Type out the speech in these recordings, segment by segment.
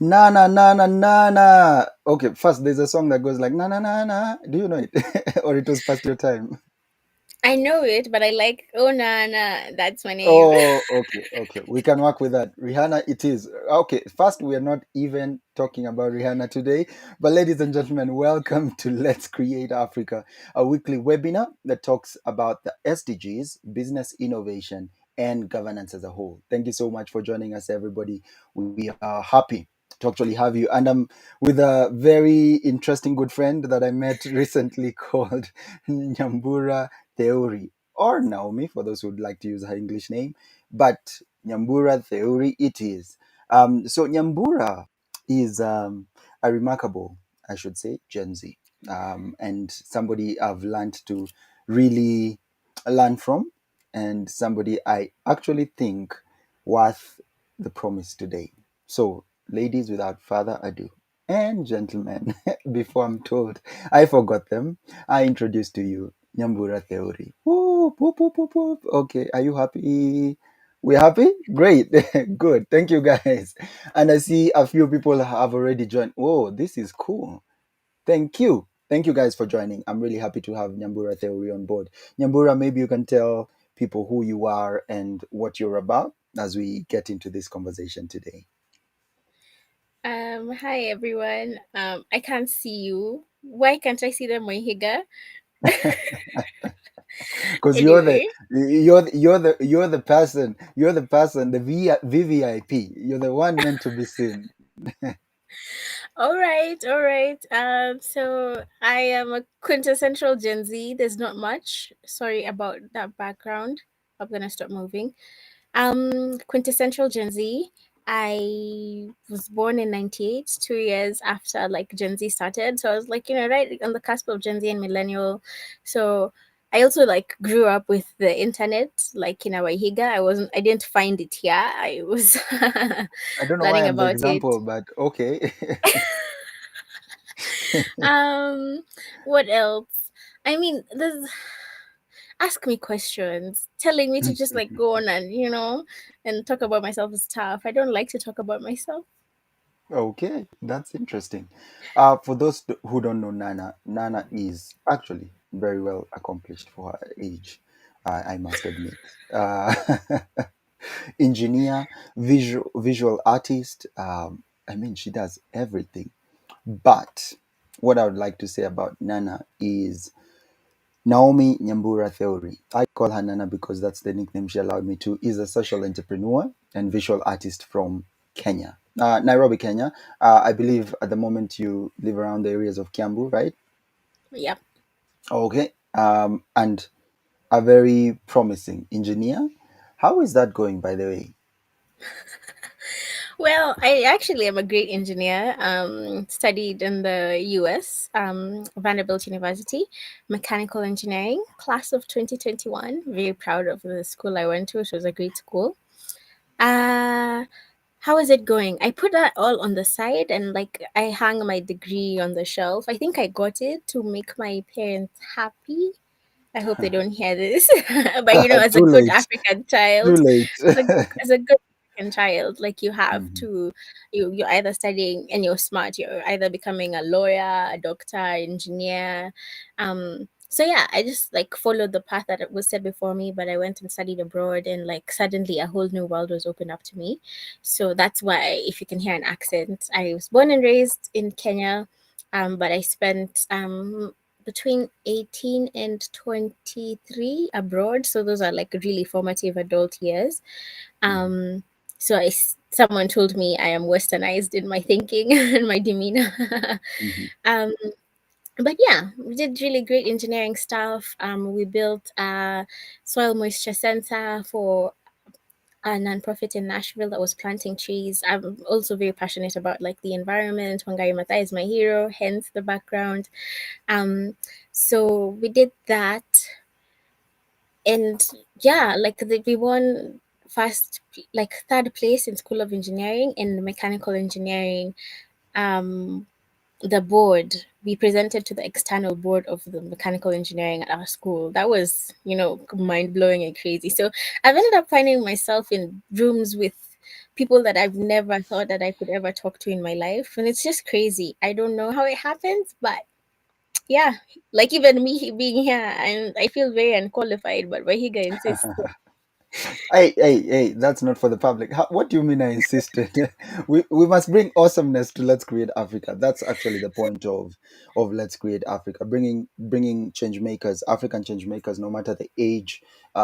Na na na na na na. Okay, first there's a song that goes like na na na na. Do you know it, or it was past your time? I know it, but I like Oh Nana. That's my name. Oh, okay, okay. We can work with that. Rihanna, it is. Okay, first, we are not even talking about Rihanna today. But, ladies and gentlemen, welcome to Let's Create Africa, a weekly webinar that talks about the SDGs, business innovation, and governance as a whole. Thank you so much for joining us, everybody. We are happy to actually have you. And I'm with a very interesting good friend that I met recently called Nyambura Theuri, or Naomi, for those who'd like to use her English name, but Nyambura Theuri it is. So Nyambura is a remarkable, I should say, Gen Z, and somebody I've learned to really learn from, and somebody I actually think worth the promise today. So, ladies, without further ado, and gentlemen, before I'm told I forgot them, I introduce to you Nyambura Theory. Whoop, whoop, whoop, whoop, whoop. Okay, are you happy? We're happy? Great. Good. Thank you, guys. And I see a few people have already joined. Oh, this is cool. Thank you. Thank you guys for joining. I'm really happy to have Nyambura Theory on board. Nyambura, maybe you can tell people who you are and what you're about as we get into this conversation today. Hi everyone. I can't see you. Why can't I see the Moihiga? Because Anyway, you're the person, the VVIP. You're the one meant to be seen. all right, all right. So I am a quintessential Gen Z. There's not much. Sorry about that background. I'm gonna stop moving. Quintessential Gen Z. I was born in '98, 2 years after like Gen Z started. So I was like, right on the cusp of Gen Z and millennial. So I also like grew up with the internet, like in Awaihiga. I didn't find it here. I was I don't know why learning I'm the about it. example, but okay. Um, what else? I mean, there's ask me questions, telling me to just like go on and and talk about myself is tough. I don't like to talk about myself. Okay, that's interesting. For those who don't know Nana, Nana is actually very well accomplished for her age, I must admit. Engineer, visual artist. I mean, she does everything. But what I would like to say about Nana is Naomi Nyambura Theuri. I call her Nana because that's the nickname she allowed me to. Is a social entrepreneur and visual artist from Kenya, Nairobi, Kenya. I believe at the moment you live around the areas of Kiambu, right? Yep. Okay. And a very promising engineer. How is that going, by the way? Well, I actually am a great engineer. Studied in the US, Vanderbilt University, mechanical engineering, class of 2021. Very proud of the school I went to. It was a great school. Uh, how is it going? I put that all on the side and like I hung my degree on the shelf. I think I got it to make my parents happy. I hope they don't hear this. But as a Too good late. African Too child, late. as a as a good African child, like you have Mhm. to you're either studying and you're smart, you're either becoming a lawyer, a doctor, engineer. So yeah, I just like followed the path that was set before me, but I went and studied abroad and like suddenly a whole new world was opened up to me. So that's why if you can hear an accent, I was born and raised in Kenya. But I spent between 18 and 23 abroad, so those are like really formative adult years. Mhm. um Someone told me I am westernized in my thinking and my demeanor. Mhm. um but yeah, we did really great engineering stuff. We built a soil moisture sensor for a nonprofit in Nashville that was planting trees. I'm also very passionate about like the environment. Wangari Maathai is my hero, hence the background. um so we did that, and yeah, like we won like third place in School of Engineering and mechanical engineering. um the board, we presented to the external board of the mechanical engineering at our school. That was mind blowing and crazy. So I've ended up finding myself in rooms with people that I've never thought that I could ever talk to in my life. And it's just crazy. I don't know how it happens, but yeah, like even me being here, and I feel very unqualified, but Wahiga insists. Hey, that's not for the public. What do you mean I insisted? We must bring awesomeness to Let's Create Africa. That's actually the point of Let's Create Africa. Bringing change makers, African change makers, no matter the age,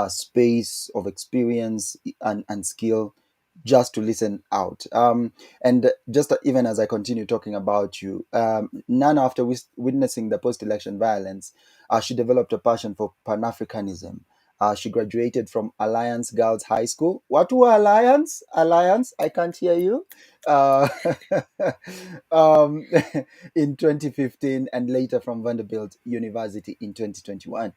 space of experience and skill, just to listen out. And just even as I continue talking about you, Nana, after witnessing the post-election violence, she developed a passion for Pan-Africanism. She graduated from Alliance Girls High School. What were Alliance? Alliance? I can't hear you. Uh, um, in 2015 and later from Vanderbilt University in 2021.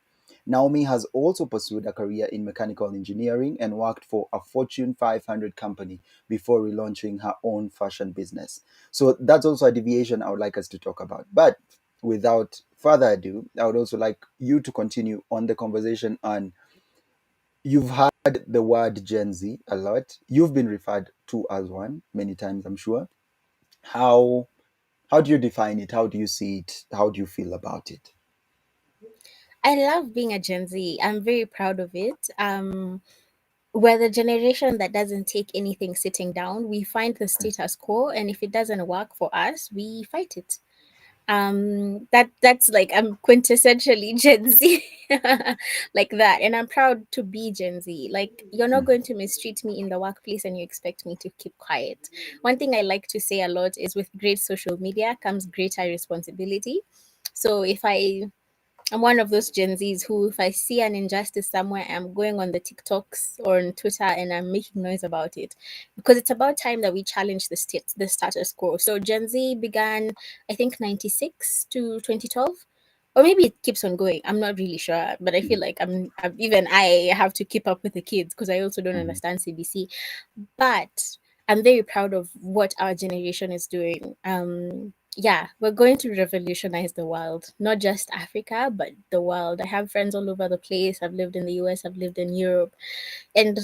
Naomi has also pursued a career in mechanical engineering and worked for a Fortune 500 company before relaunching her own fashion business. So that's also a deviation I would like us to talk about. But without further ado, I would also like you to continue on the conversation on. You've heard the word Gen Z a lot. You've been referred to as one many times, I'm sure. How how do you define it? How do you see it? How do you feel about it? I love being a Gen Z. I'm very proud of it. We're the generation that doesn't take anything sitting down. We find the status quo, and if it doesn't work for us, we fight it. That's like I'm quintessentially Gen Z, like that, and I'm proud to be Gen Z. Like, you're not Mm, going to mistreat me in the workplace and you expect me to keep quiet. One thing I like to say a lot is, with great social media comes greater responsibility. So if I'm one of those Gen Zs who, if I see an injustice somewhere, I'm going on the TikToks or on Twitter and I'm making noise about it, because it's about time that we challenge the status quo. So Gen Z began, I think, 96 to 2012, or maybe it keeps on going. I'm not really sure, but I feel mm, like even I have to keep up with the kids because I also don't mhm. understand CBC. But I'm very proud of what our generation is doing. Yeah, we're going to revolutionize the world, not just Africa, but the world. I have friends all over the place. I've lived in the US, I've lived in Europe, and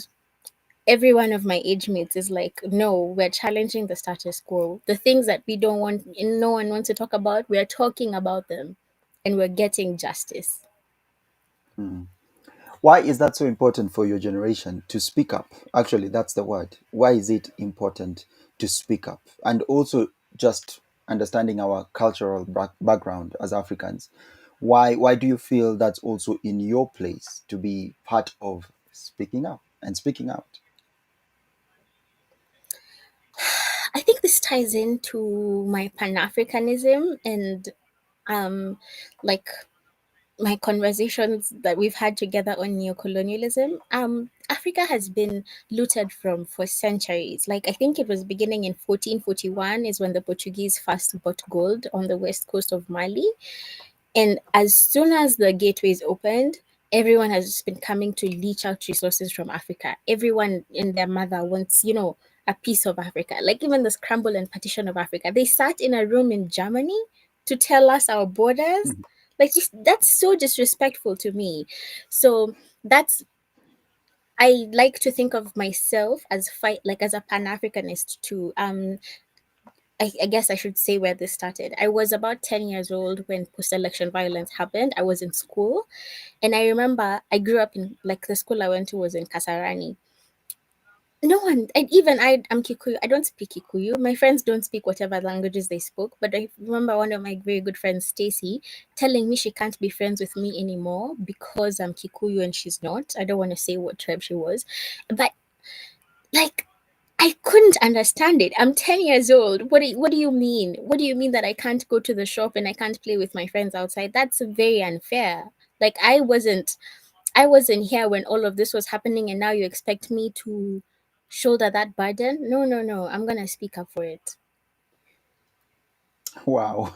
every one of my age mates is like, no, we're challenging the status quo. The things that we don't want, no one wants to talk about, we're talking about them, and we're getting justice. Mm. Why is that so important for your generation to speak up? Actually, that's the word. Why is it important to speak up? And also, just understanding our cultural background as Africans. Why do you feel that's also in your place to be part of speaking up and speaking out? I think this ties into my Pan-Africanism and um like my conversations that we've had together on neocolonialism. Africa has been looted from for centuries. Like, I think it was beginning in 1441 is when the Portuguese first bought gold on the west coast of Mali. And as soon as the gateways opened, everyone has just been coming to leech out resources from Africa. Everyone and their mother wants, a piece of Africa. Like, even the scramble and partition of Africa. They sat in a room in Germany to tell us our borders. Like, just, that's so disrespectful to me. So that's I like to think of myself as fight like as a Pan Africanist too. I guess I should say where this started. I was about 10 years old when post election violence happened. I was in school, and I remember I grew up in, like, the school I went to was in Kasarani. No one, and even I'm Kikuyu. I don't speak Kikuyu. My friends don't speak whatever languages they spoke. But I remember one of my very good friends, Stacy, telling me she can't be friends with me anymore because I'm Kikuyu and she's not. I don't want to say what tribe she was, but, like, I couldn't understand it. I'm 10 years old. What do you mean? What do you mean that I can't go to the shop and I can't play with my friends outside? That's very unfair. Like, I wasn't here when all of this was happening, and now you expect me to shoulder that burden? No, no, no. I'm going to speak up for it. Wow.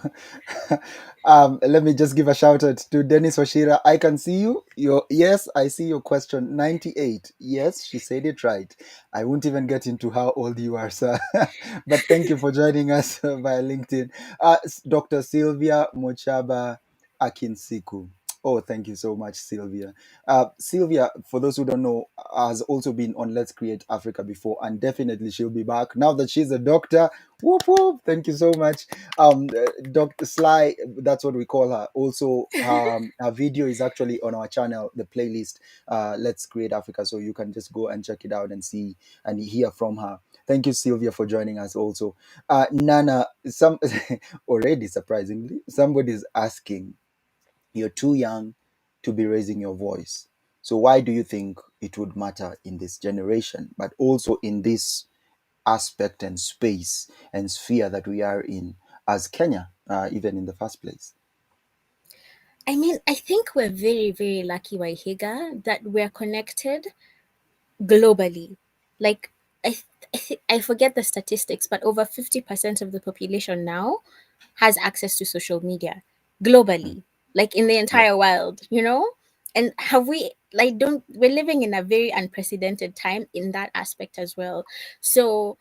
Let me just give a shout out to Dennis Oshira. I can see you. Yes, I see your question. 98. Yes, she said it right. I won't even get into how old you are, sir. But thank you for joining us via LinkedIn. Dr. Sylvia Mochaba Akinsiku. Oh, thank you so much, Sylvia. Sylvia, for those who don't know, has also been on Let's Create Africa before, and definitely she'll be back now that she's a doctor. Whoop whoop! Thank you so much, Dr. Sly. That's what we call her. Also, her video is actually on our channel, the playlist, Let's Create Africa. So you can just go and check it out and see and hear from her. Thank you, Sylvia, for joining us. Also, Nana, some already surprisingly, somebody's asking, you're too young to be raising your voice. So why do you think it would matter in this generation, but also in this aspect and space and sphere that we are in as Kenya, even in the first place? I mean, I think we're very, very lucky, Waihiga, that we're connected globally. Like, I forget the statistics, but over 50% of the population now has access to social media Mm. globally, like in the Yep. entire world, you know? And have we, like, don't, we're living in a very unprecedented time in that aspect as well. So,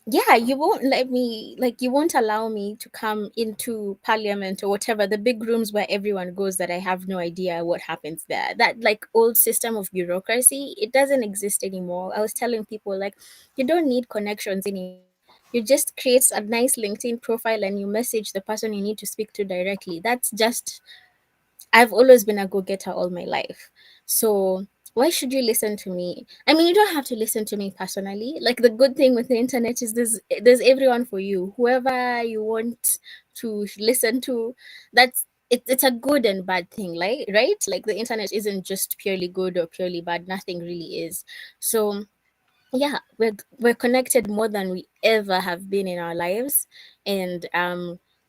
yeah, you won't let me, like, you won't allow me to come into parliament or whatever, the big rooms where everyone goes, that I have no idea what happens there. That, like, old system of bureaucracy, it doesn't exist anymore. I was telling people, like, you don't need connections anymore. You just create a nice LinkedIn profile and you message the person you need to speak to directly. That's just, I've always been a go getter all my life. So why should you listen to me? I mean, you don't have to listen to me personally. Like, the good thing with the internet is there's everyone for you. Whoever you want to listen to, that's it's a good and bad thing, like, right? Like, the internet isn't just purely good or purely bad. Nothing really is. So yeah, we're connected more than we ever have been in our lives. And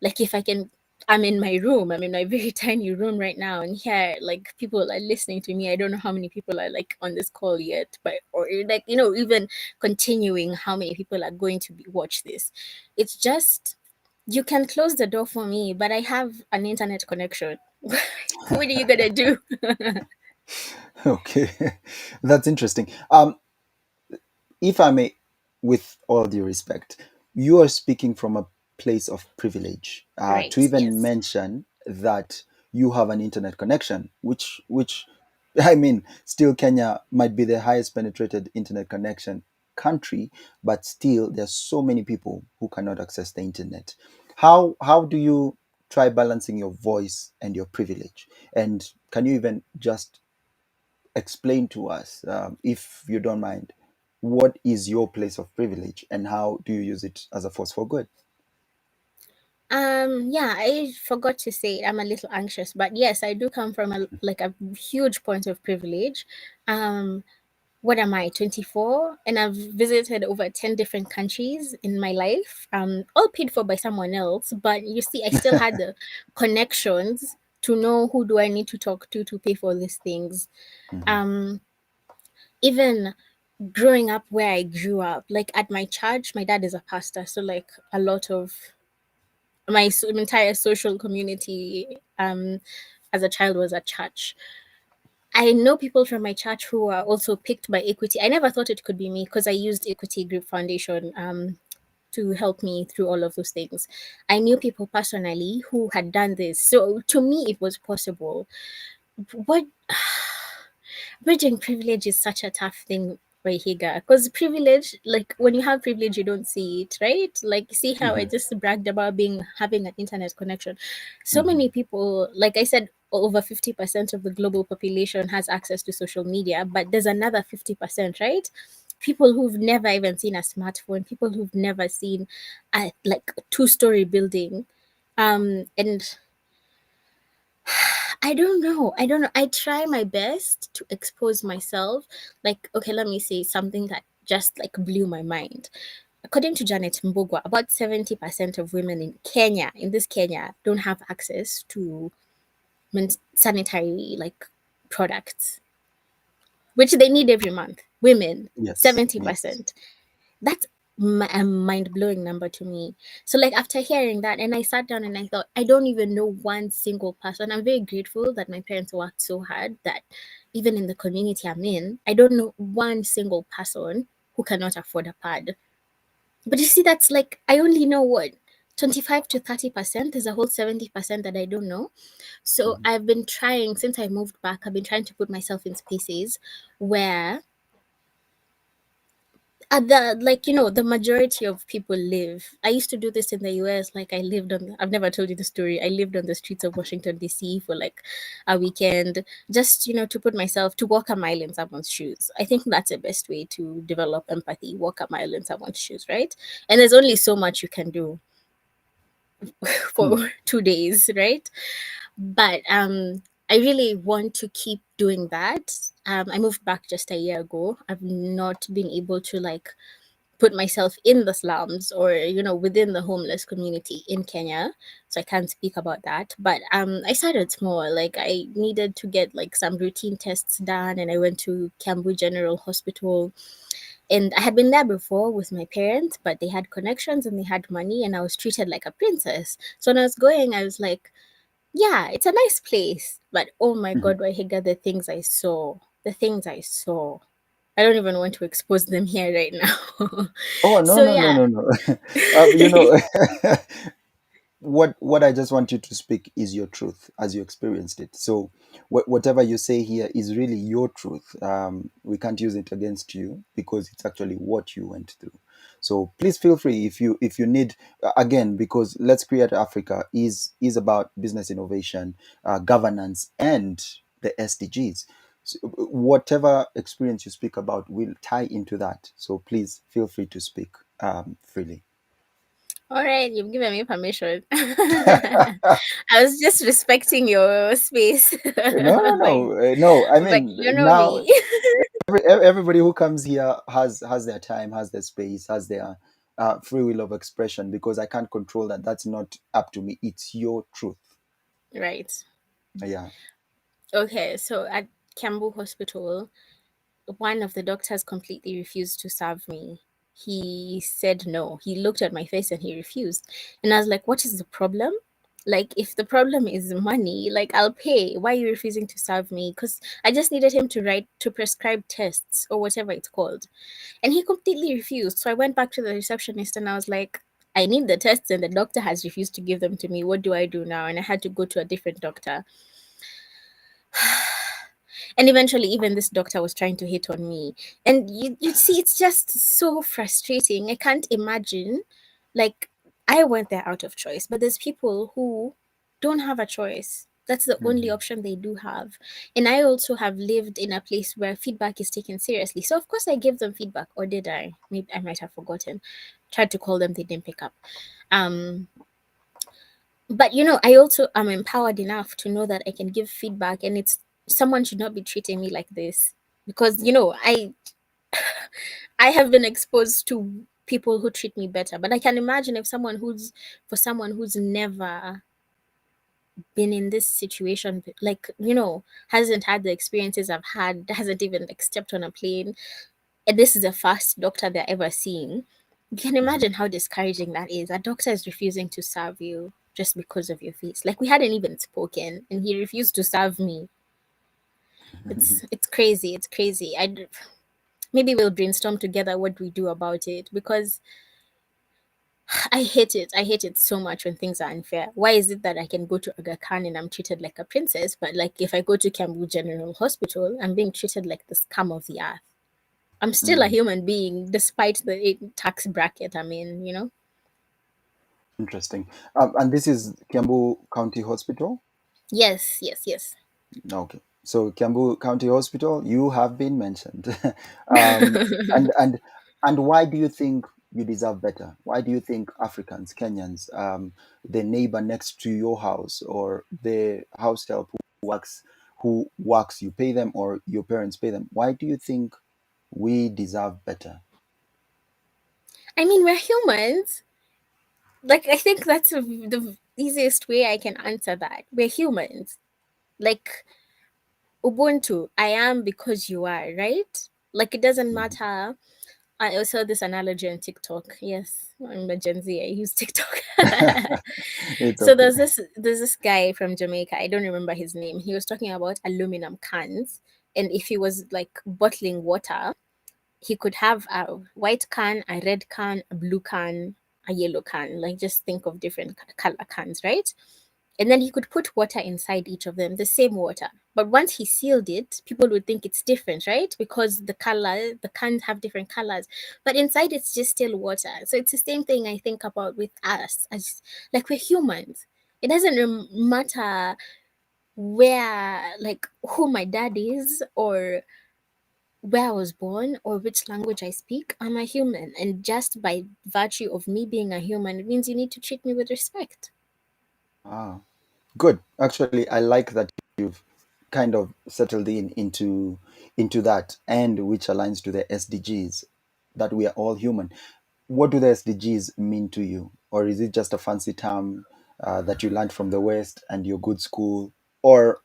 like, if I can, I'm in my room, I'm in my very tiny room right now, and here, like, people are listening to me. I don't know how many people are, like, on this call yet, but, or, like, even continuing, how many people are going to watch this. It's just, you can close the door for me, but I have an internet connection. What are you gonna do? Okay, that's interesting. If I may, with all due respect, you are speaking from a place of privilege. To Right, even yes. mention that you have an internet connection, which, I mean, still Kenya might be the highest penetrated internet connection country, but still there's so many people who cannot access the internet. How do you try balancing your voice and your privilege? And can you even just explain to us, if you don't mind, what is your place of privilege and how do you use it as a force for good? Yeah, I forgot to say I'm a little anxious, but yes, I do come from a huge point of privilege. Um, what am I, 24? And I've visited over 10 different countries in my life, all paid for by someone else. But you see, I still had the connections to know who do I need to talk to pay for these things. Mhm. Um, Even growing up where I grew up, like at my church, my dad is a pastor. So, like, a lot of my entire social community, as a child, was at church. I know people from my church who are also picked by Equity. I never thought it could be me because I used Equity Group Foundation to help me through all of those things. I knew people personally who had done this. So to me, it was possible. What bridging privilege is such a tough thing, Higa, because privilege, like, when you have privilege, you don't see it, right? Like, see how I Mhm. just bragged about having an internet connection. So Mhm. many people, like I said, over 50% of the global population has access to social media, but there's another 50%, right? People who've never even seen a smartphone, people who've never seen a, like, two-story building. And I don't know. I don't know. I try my best to expose myself. Like, okay, let me say something that just, like, blew my mind. According to Janet Mbogwa, about 70% of women in Kenya, in this Kenya, don't have access to sanitary, like, products, which they need every month. Women, Yes, yes. 70%. That's a mind blowing number to me. So, like, after hearing that, and I sat down and I thought, I don't even know one single person. I'm very grateful that my parents worked so hard that even in the community I'm in, I don't know one single person who cannot afford a pad. But you see, that's, like, I only know what, 25 to 30%. There's a whole 70% that I don't know. So Mhm. I've been trying, since I moved back, I've been trying to put myself in spaces where the, like, the majority of people live. I used to do this in the US. Like, I've never told you the story. I lived on the streets of Washington DC for like a weekend, just to put myself, to walk a mile in someone's shoes. I think that's the best way to develop empathy. Walk a mile in someone's shoes, right? And there's only so much you can do Hmm. for 2 days, right? But I really want to keep doing that. I moved back just a year ago. I've not been able to like put myself in the slums or within the homeless community in Kenya, so I can't speak about that. But I started small. Like, I needed to get like some routine tests done, and I went to Kiambu General Hospital. And I had been there before with my parents, but they had connections and they had money, and I was treated like a princess. So when I was going, I was like, yeah, it's a nice place, but oh my Mhm. god, Wahiga, the things I saw, the things I saw. I don't even want to expose them here right now. Oh, no, So no, no, yeah. no, no. You know, what I just want you to speak is your truth as you experienced it. So whatever you say here is really your truth. We can't use it against you because it's actually what you went through. So please feel free if you need, again, because Let's Create Africa is about business innovation, governance, and the SDGs. So whatever experience you speak about will tie into that. So please feel free to speak freely. All right, you've given me permission. I was just respecting your space. No, no, Like, no, no. I but mean, you know now me. everybody who comes here has their time, has their space, has their free will of expression. Because I can't control that. That's not up to me. It's your truth. Right. Yeah. Okay, so at Kiambu Hospital, one of the doctors completely refused to serve me. He said no. He looked at my face and he refused. And I was like, what is the problem? Like, if the problem is money, like, I'll pay. Why are you refusing to serve me? Because I just needed him to prescribe tests or whatever it's called. And he completely refused. So I went back to the receptionist and I was like, I need the tests and the doctor has refused to give them to me. What do I do now? And I had to go to a different doctor. And eventually, even this doctor was trying to hit on me. And you see, it's just so frustrating. I can't imagine, like, I went there out of choice, but there's people who don't have a choice. That's the only Mhm. option they do have. And I also have lived in a place where feedback is taken seriously. So, of course, I gave them feedback, or did I? Maybe I might have forgotten. Tried to call them, they didn't pick up. Um, but I also am empowered enough to know that I can give feedback, and it's someone should not be treating me like this, because I have been exposed to people who treat me better. But I can imagine if someone who's never been in this situation, like, hasn't had the experiences I've had, hasn't even like stepped on a plane, and this is the first doctor they're ever seeing. You can Mhm. imagine how discouraging that is. A doctor is refusing to serve you just because of your face. Like, we hadn't even spoken, and he refused to serve me. It's crazy. It's crazy. Maybe we'll brainstorm together what we do about it, because I hate it. I hate it so much when things are unfair. Why is it that I can go to Aga Khan and I'm treated like a princess, but like if I go to Kiambu General Hospital, I'm being treated like the scum of the earth? I'm still a Mm. human being despite the tax bracket I'm in. Interesting. And this is Kiambu County Hospital. Yes, yes, yes. Okay. So Kiambu County Hospital, you have been mentioned. um, and and and why do you think you deserve better? Why do you think Africans, Kenyans, the neighbor next to your house or the house help who works, you pay them or your parents pay them? Why do you think we deserve better? I mean, we're humans. Like, I think that's the easiest way I can answer that. We're humans. Like, Ubuntu, I am because you are, right? Like, it doesn't Mhm. matter. I also saw this analogy on TikTok. Yes, I'm a Gen Z. I use TikTok. It's So okay. there's this guy from Jamaica. I don't remember his name. He was talking about aluminum cans, and if he was like bottling water, he could have a white can, a red can, a blue can. a yellow can. Like just think of different color cans, right? And then he could put water inside each of them, the same water. But once he sealed it, people would think it's different, right? Because the cans have different colors. But inside it's just still water. So it's the same thing I think about with us, as like we're humans. It doesn't matter where, like, who my dad is, or where I was born, or which language I speak. I'm a human. And just by virtue of me being a human, it means you need to treat me with respect. Ah, good. Actually, I like that you've kind of settled into that, and which aligns to the SDGs, that we are all human. What do the SDGs mean to you, or is it just a fancy term that you learned from the West and your good school, or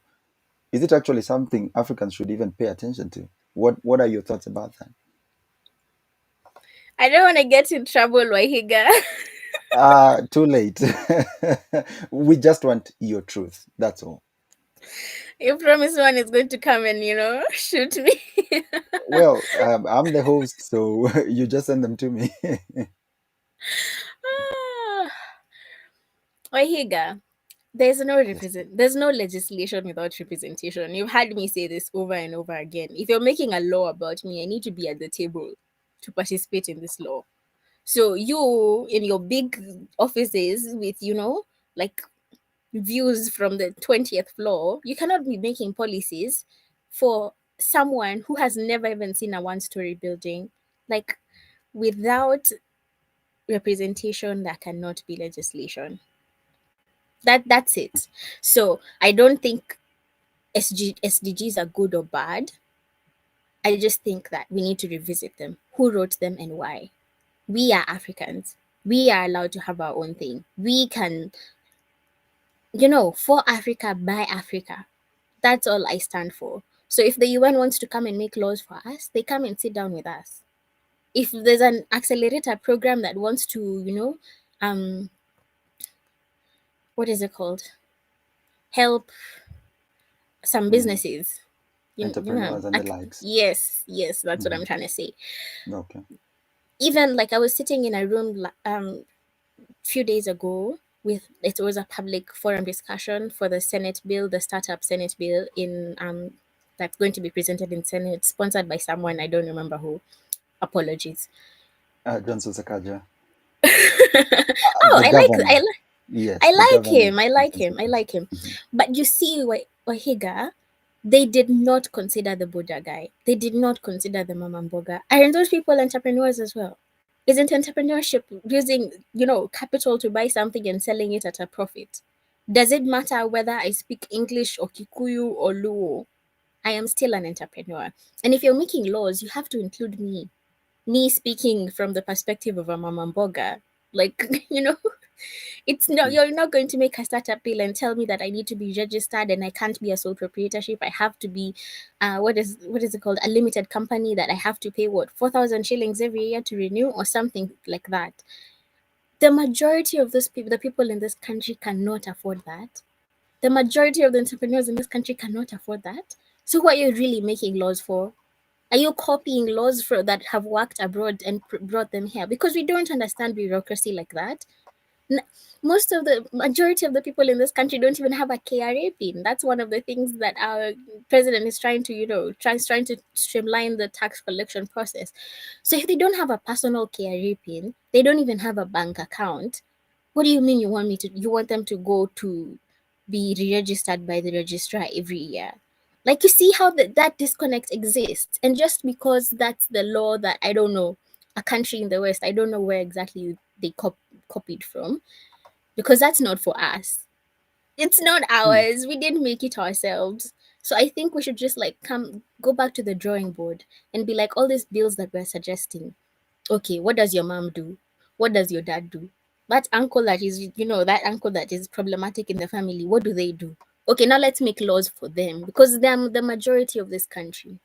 is it actually something Africans should even pay attention to? What are your thoughts about that? I don't want to get in trouble, Wahiga. Too late. We just want your truth. That's all. You promise one is going to come and, shoot me. Well, I'm the host, so you just send them to me. Ah, Wahiga, Yes. there's no legislation without representation. You've had me say this over and over again. If you're making a law about me, I need to be at the table to participate in this law. So you in your big offices with, like views from the 20th floor, you cannot be making policies for someone who has never even seen a one-story building. Like, without representation, there cannot be legislation. That's it. So I don't think SDGs are good or bad. I just think that we need to revisit them. Who wrote them and why? We are Africans. We are allowed to have our own thing. We can, for Africa, by Africa. That's all I stand for. So if the UN wants to come and make laws for us, they come and sit down with us. If there's an accelerator program that wants to, um, what is it called? Help some Mm. businesses. Entrepreneurs and the likes. Yes, that's what I'm Mhm. trying to say. Okay. Even like I was sitting in a room few days ago with it was a public forum discussion for the Senate bill, the startup Senate bill in that's going to be presented in Senate, sponsored by someone I don't remember who. Apologies. Johnson Sakaja, Oh, the governor. Yes, I the like governor. him. I like him. I like him. Mhm. But you see, Wahiga, they did not consider the Buddha guy. They did not consider the Mamamboga. Aren't those people entrepreneurs as well? Isn't entrepreneurship using, capital to buy something and selling it at a profit? Does it matter whether I speak English or Kikuyu or Luo? I am still an entrepreneur. And if you're making laws, you have to include me. Me speaking from the perspective of a Mamamboga. Like, it's not Mm. you're not going to make a startup bill and tell me that I need to be registered and I can't be a sole proprietorship. I have to be what is it called? A limited company that I have to pay what 4,000 shillings every year to renew or something like that. The majority of those people, the people in this country cannot afford that. The majority of the entrepreneurs in this country cannot afford that. So what are you really making laws for? Are you copying laws that have worked abroad and brought them here? Because we don't understand bureaucracy like that. N- Most of the majority of the people in this country don't even have a KRA pin. That's one of the things that our president is trying to, trying to streamline the tax collection process. So if they don't have a personal KRA pin, they don't even have a bank account. What do you mean you want them to go to be re-registered by the registrar every year? Like, you see how that disconnect exists. And just because that's the law that, I don't know, a country in the West, I don't know where exactly they copied from, because that's not for us. It's not Mm. ours. We didn't make it ourselves. So I think we should just like go back to the drawing board and be like, all these bills that we're suggesting. Okay, what does your mom do? What does your dad do? That uncle that is problematic in the family, what do they do? Okay, now let's make laws for them because they're the majority of this country.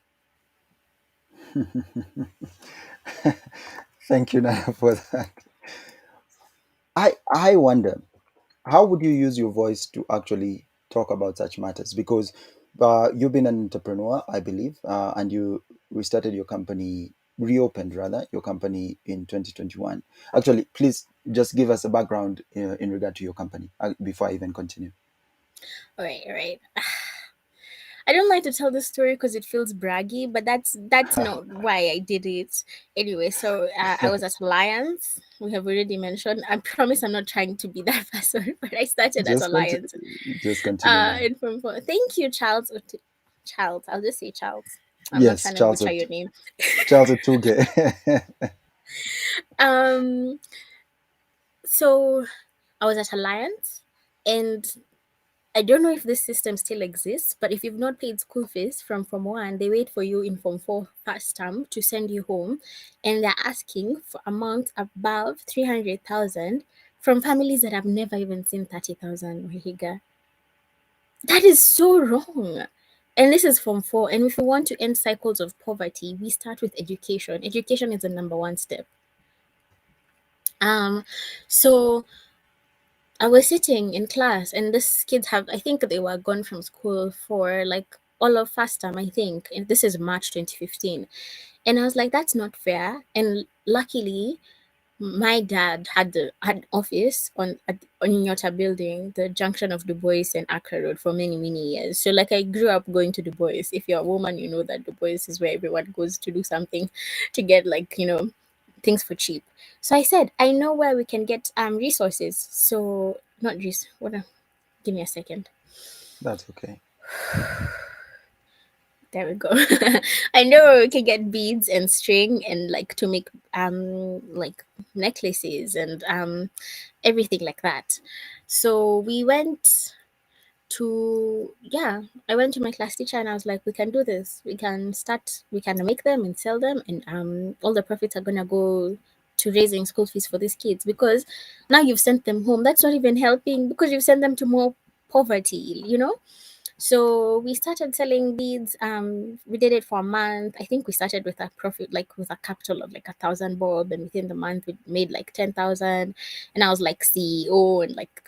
Thank you, Nana, for that. I wonder, how would you use your voice to actually talk about such matters? Because you've been an entrepreneur, I believe, and you restarted your company, reopened rather, your company in 2021. Actually, please just give us a background in regard to your company before I even continue. All right, all right. I don't like to tell this story because it feels braggy, but that's not why I did it. Anyway, so I was at Alliance. We have already mentioned. I promise I'm not trying to be that person, but I started at just Alliance. just continue, ma'am. In from thank you, Charles. Charles. I'll just say Charles. I'm not Yes, trying to butcher your name. Charles Otuge. Um. So I was at Alliance, and I don't know if this system still exists, but if you've not paid school fees from Form 1, they wait for you in Form 4 first term to send you home, and they're asking for amounts above 300,000 from families that have never even seen 30,000 Wahiga. That is so wrong. And this is Form 4. And if we want to end cycles of poverty, we start with education. Education is the number one step. Um, so I was sitting in class, and these kids have, I think they were gone from school for like all of first term, I think. And this is March 2015. And I was like, that's not fair. And luckily, my dad had office on Nyota building, the junction of Du Bois and Accra Road for many, many years. So like I grew up going to Du Bois. If you're a woman, you know that Du Bois is where everyone goes to do something to get like, things for cheap. So I said, I know where we can get resources. So not res what give me a second. That's okay. There we go. I know where we can get beads and string and like to make like necklaces and everything like that. So we went to, yeah, I went to my class teacher and I was like, we can do this. We can make them and sell them, and all the profits are gonna go to raising school fees for these kids, because now you've sent them home. That's not even helping because you've sent them to more poverty. So we started selling beads. We did it for a month. I think we started with a profit, like with a capital of like 1,000 bob, and within the month we made like 10,000. And I was like CEO, and like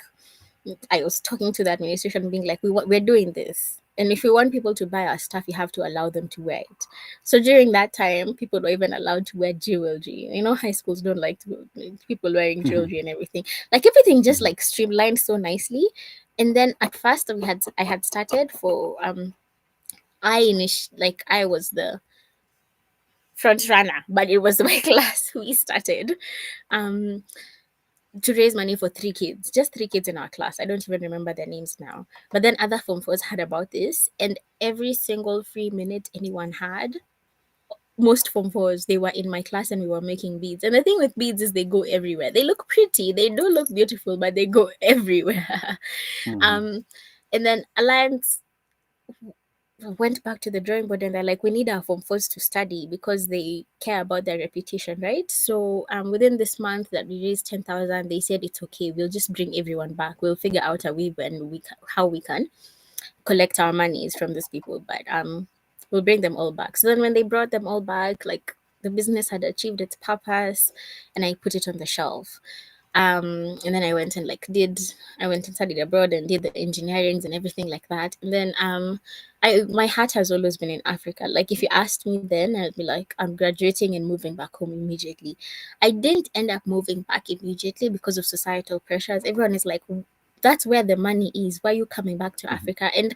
I was talking to the administration, being like, we're doing this. And if we want people to buy our stuff, you have to allow them to wear it. So during that time, people were even allowed to wear jewelry. High schools don't like people wearing jewelry and everything. Like everything just like streamlined so nicely. And then at first I had started for I was the front runner, but it was my class we started. Um to raise money for three kids, just three kids in our class. I don't even remember their names now. But then other Form 4s heard about this, and every single free minute anyone had, most Form 4s, they were in my class and we were making beads. And the thing with beads is they go everywhere. They look pretty, they do look beautiful, but they go everywhere. Mhm. um, and then Alliance went back to the drawing board and they're like, we need our Form 4s to study because they care about their reputation, right? So within this month that we raised 10,000, they said it's okay. We'll just bring everyone back. We'll figure out a way how we can collect our monies from these people, but we'll bring them all back. So then when they brought them all back, like the business had achieved its purpose, and I put it on the shelf. And then I went and studied abroad and did the engineerings and everything like that. And then I my heart has always been in Africa. Like if you asked me then, I'd be like, I'm graduating and moving back home immediately. I didn't end up moving back immediately because of societal pressures. Everyone is like, that's where the money is. Why are you coming back to Mhm. Africa? And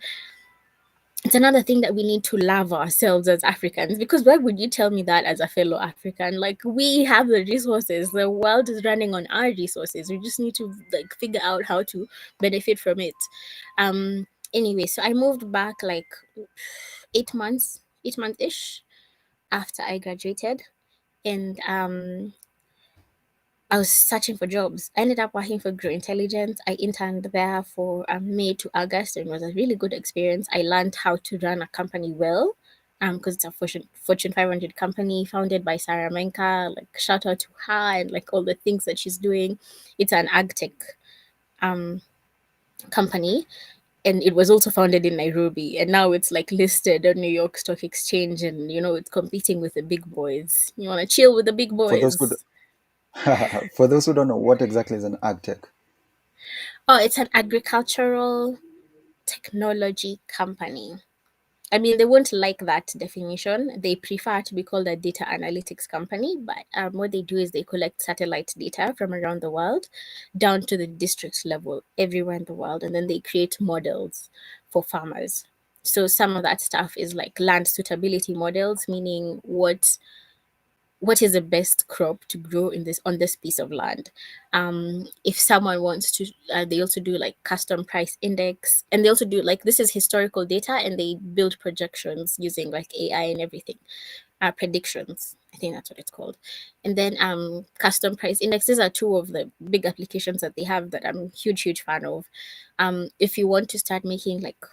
it's another thing that we need to love ourselves as Africans, because why would you tell me that as a fellow African? Like we have the resources, the world is running on our resources. We just need to like figure out how to benefit from it. Anyway, so I moved back like 8 months ish after I graduated, and I was searching for jobs. I ended up working for Grow Intelligence. I interned there for May to August, and it was a really good experience. I learned how to run a company well, because it's a Fortune 500 company founded by Sarah Menka. Like shout out to her and like all the things that she's doing. It's an ag tech um company, and it was also founded in Nairobi, and now it's like listed on New York Stock Exchange, and it's competing with the big boys. You want to chill with the big For those who boys. for those who don't know, what exactly is an ag tech? Oh, it's an agricultural technology company. I mean, they won't like that definition. They prefer to be called a data analytics company. But what they do is they collect satellite data from around the world down to the district level, everywhere in the world. And then they create models for farmers. So some of that stuff is like land suitability models, meaning what is the best crop to grow in this on this piece of land. If someone wants to, they also do like custom price index, and they also do like, this is historical data, and they build projections using like AI and everything, predictions, I think that's what it's called. And then custom price index, these are two of the big applications that they have that I'm huge fan of. If you want to start making like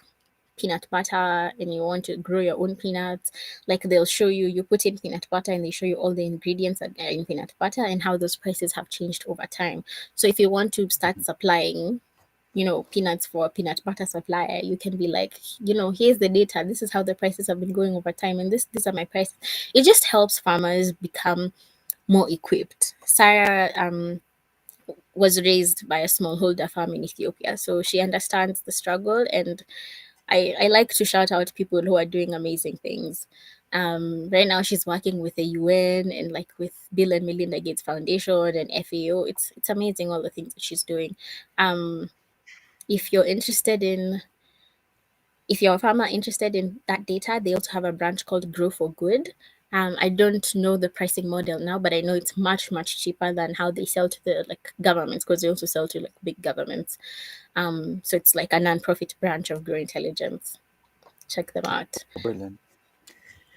peanut butter and you want to grow your own peanuts, like they'll show you, you put in peanut butter and they show you all the ingredients that are in peanut butter and how those prices have changed over time. So if you want to start supplying, peanuts for a peanut butter supplier, you can be like, here's the data, this is how the prices have been going over time, and these are my prices. It just helps farmers become more equipped. Sarah was raised by a smallholder farm in Ethiopia, so she understands the struggle, and I like to shout out people who are doing amazing things. Right now, she's working with the UN and like with Bill and Melinda Gates Foundation and FAO. It's amazing all the things that she's doing. Um, if you're interested in, if you're a farmer interested in that data, they also have a branch called Grow for Good. I don't know the pricing model now, but I know it's much cheaper than how they sell to the like governments, because they also sell to like big governments. So it's like a non-profit branch of Grow Intelligence. Check them out. Brilliant.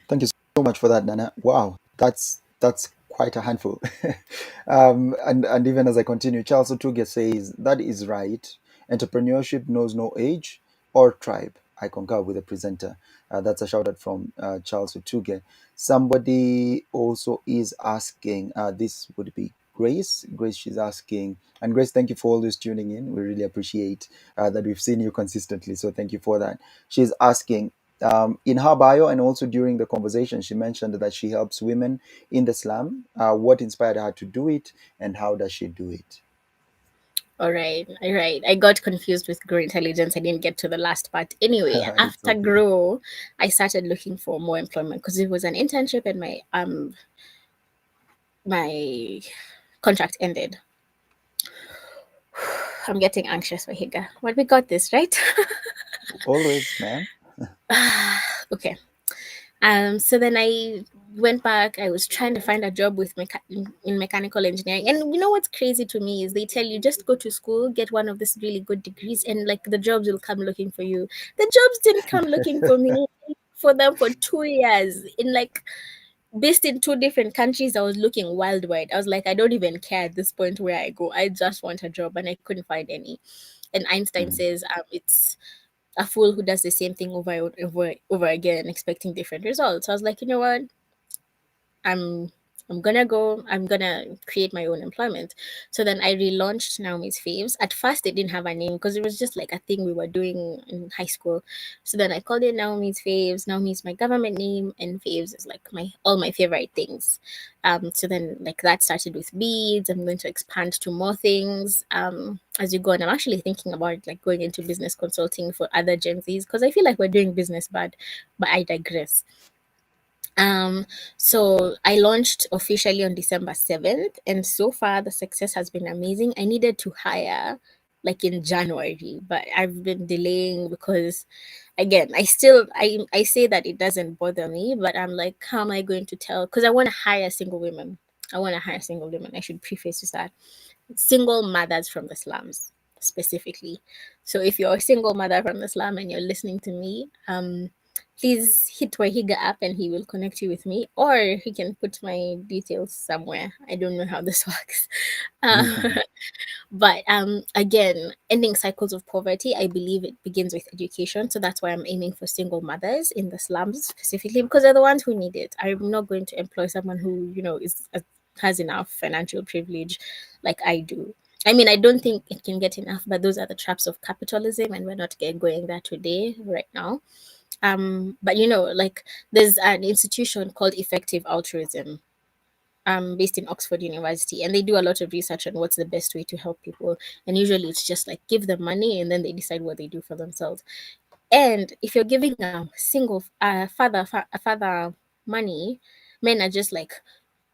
Thank you so much for that, Nana. Wow, that's quite a handful. And even as I continue, Charles Otuge says that is right. Entrepreneurship knows no age or tribe. I concur with the presenter. That's a shout out from Charles Otuge. Somebody also is asking. This would be Grace. Grace, she's asking, and Grace, thank you for always tuning in. We really appreciate that we've seen you consistently. So thank you for that. She's asking, in her bio and also during the conversation, she mentioned that she helps women in the slum. What inspired her to do it, and how does she do it? All right. I got confused with Grow Intelligence. I didn't get to the last part. Anyway, It's after okay. Grow, I started looking for more employment because it was an internship and my contract ended. I'm getting anxious, Wahiga. But we got this, right? Always, man. Okay. So then I went back. I was trying to find a job with in mechanical engineering. And you know what's crazy to me is they tell you just go to school, get one of these really good degrees, and like the jobs will come looking for you. The jobs didn't come looking for me for them for 2 years in like based in two different countries. I was looking worldwide. I was like, I don't even care at this point where I go. I just want a job, and I couldn't find any. And Einstein Mhm. says it's a fool who does the same thing over again, expecting different results. I was like, you know what? I'm I'm gonna go. I'm gonna create my own employment. So then I relaunched Naomi's Faves. At first, it didn't have a name because it was just like a thing we were doing in high school. So then I called it Naomi's Faves. Naomi's my government name, and Faves is like my all my favorite things. So then like that started with beads. I'm going to expand to more things as you go. And I'm actually thinking about like going into business consulting for other Gen Zs because I feel like we're doing business bad, but I digress. Um, so I launched officially on December 7th, and so far the success has been amazing. I needed to hire like in January, but I've been delaying because again, I say that it doesn't bother me, but I'm like, how am I going to tell? Because I want to hire single women. I want to hire single women. I should preface with that single mothers from the slums specifically. So if you're a single mother from the slum and you're listening to me, please hit Wahiga up and he will connect you with me, or he can put my details somewhere. I don't know how this works. But again, ending cycles of poverty, I believe it begins with education. So that's why I'm aiming for single mothers in the slums specifically because they're the ones who need it. I'm not going to employ someone who is has enough financial privilege like I do. I mean, I don't think it can get enough, but those are the traps of capitalism, and we're not going there today, right now. But like there's an institution called Effective Altruism, based in Oxford University, and they do a lot of research on what's the best way to help people. And usually it's just like give them money and then they decide what they do for themselves. And if you're giving a single a father money, men are just like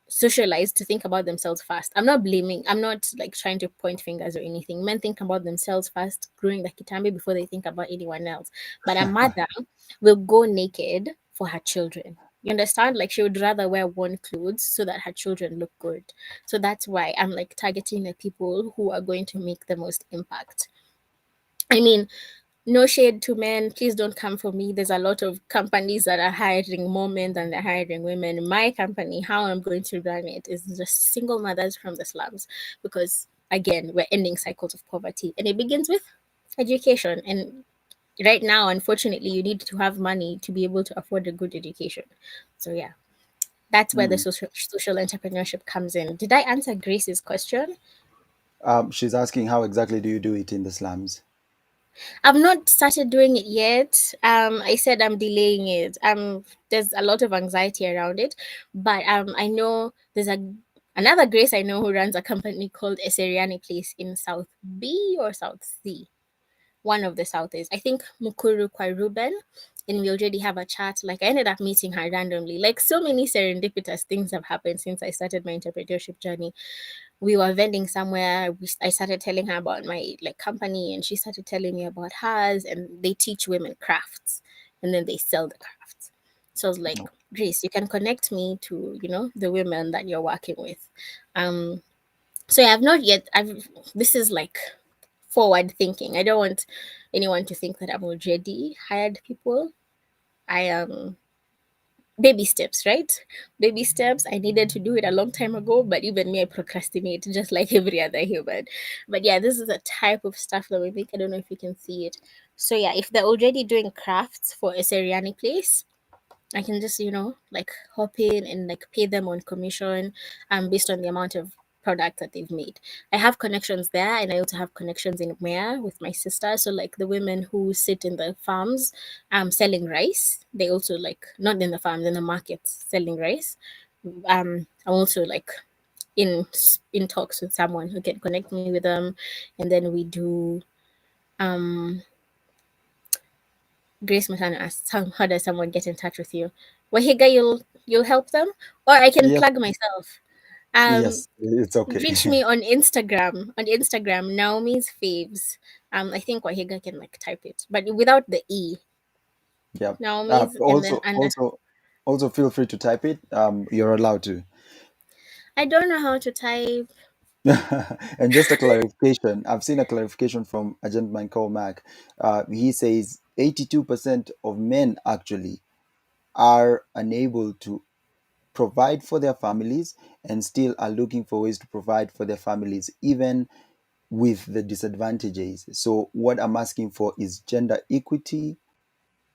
socialized to think about themselves first. I'm not blaming, I'm not like trying to point fingers or anything. Men think about themselves first, growing the kitambi before they think about anyone else. But a mother will go naked for her children. You understand? Like she would rather wear worn clothes so that her children look good. So that's why I'm like targeting the people who are going to make the most impact. I mean, no shade to men, please don't come for me. There's a lot of companies that are hiring more men than they're hiring women. My company, how I'm going to run it is just single mothers from the slums, because again, we're ending cycles of poverty, and it begins with education. And right now, unfortunately, you need to have money to be able to afford a good education. So yeah, that's where the Mm. social entrepreneurship comes in. Did I answer Grace's question? She's asking how exactly do you do it in the slums? I've not started doing it yet. I said I'm delaying it. There's a lot of anxiety around it, but I know there's another Grace I know who runs a company called Eseriani Place in South B or South C. One of the South is, I think, Mukuru kwa Ruben, and we already have a chat. Like I ended up meeting her randomly. Like so many serendipitous things have happened since I started my entrepreneurship journey. We were vending somewhere. I started telling her about my like company, and she started telling me about hers. And they teach women crafts, and then they sell the crafts. So I was like, No. Grace, you can connect me to the women that you're working with. Um, so yeah, I've not yet. I've This is like forward thinking. I don't want anyone to think that I've already hired people. I am baby steps, right? Baby steps. I needed to do it a long time ago, but even me, I procrastinate just like every other human. But yeah, this is a type of stuff that we make. I don't know if you can see it. So yeah, if they're already doing crafts for a Seriani place, I can just, like hop in and like pay them on commission based on the amount of product that they've made. I have connections there, and I also have connections in Mea with my sister. So like the women who sit in the farms selling rice, they also like not in the farms, in the markets selling rice. I'm also like in talks with someone who can connect me with them, and then we do um Grace Matano asked, how does someone get in touch with you? Wahiga, you'll help them, or I can Yes, plug myself. Um, yes, it's okay. Reach me on Instagram. On Instagram, Naomi's Faves. I think Wahiga can like type it, but without the e. Yeah. Naomi's, and then under. Also feel free to type it. You're allowed to. I don't know how to type. And just a clarification, I've seen a clarification from a gentleman called Mac. He says 82% of men actually are unable to provide for their families and still are looking for ways to provide for their families, even with the disadvantages. So, what I'm asking for is gender equity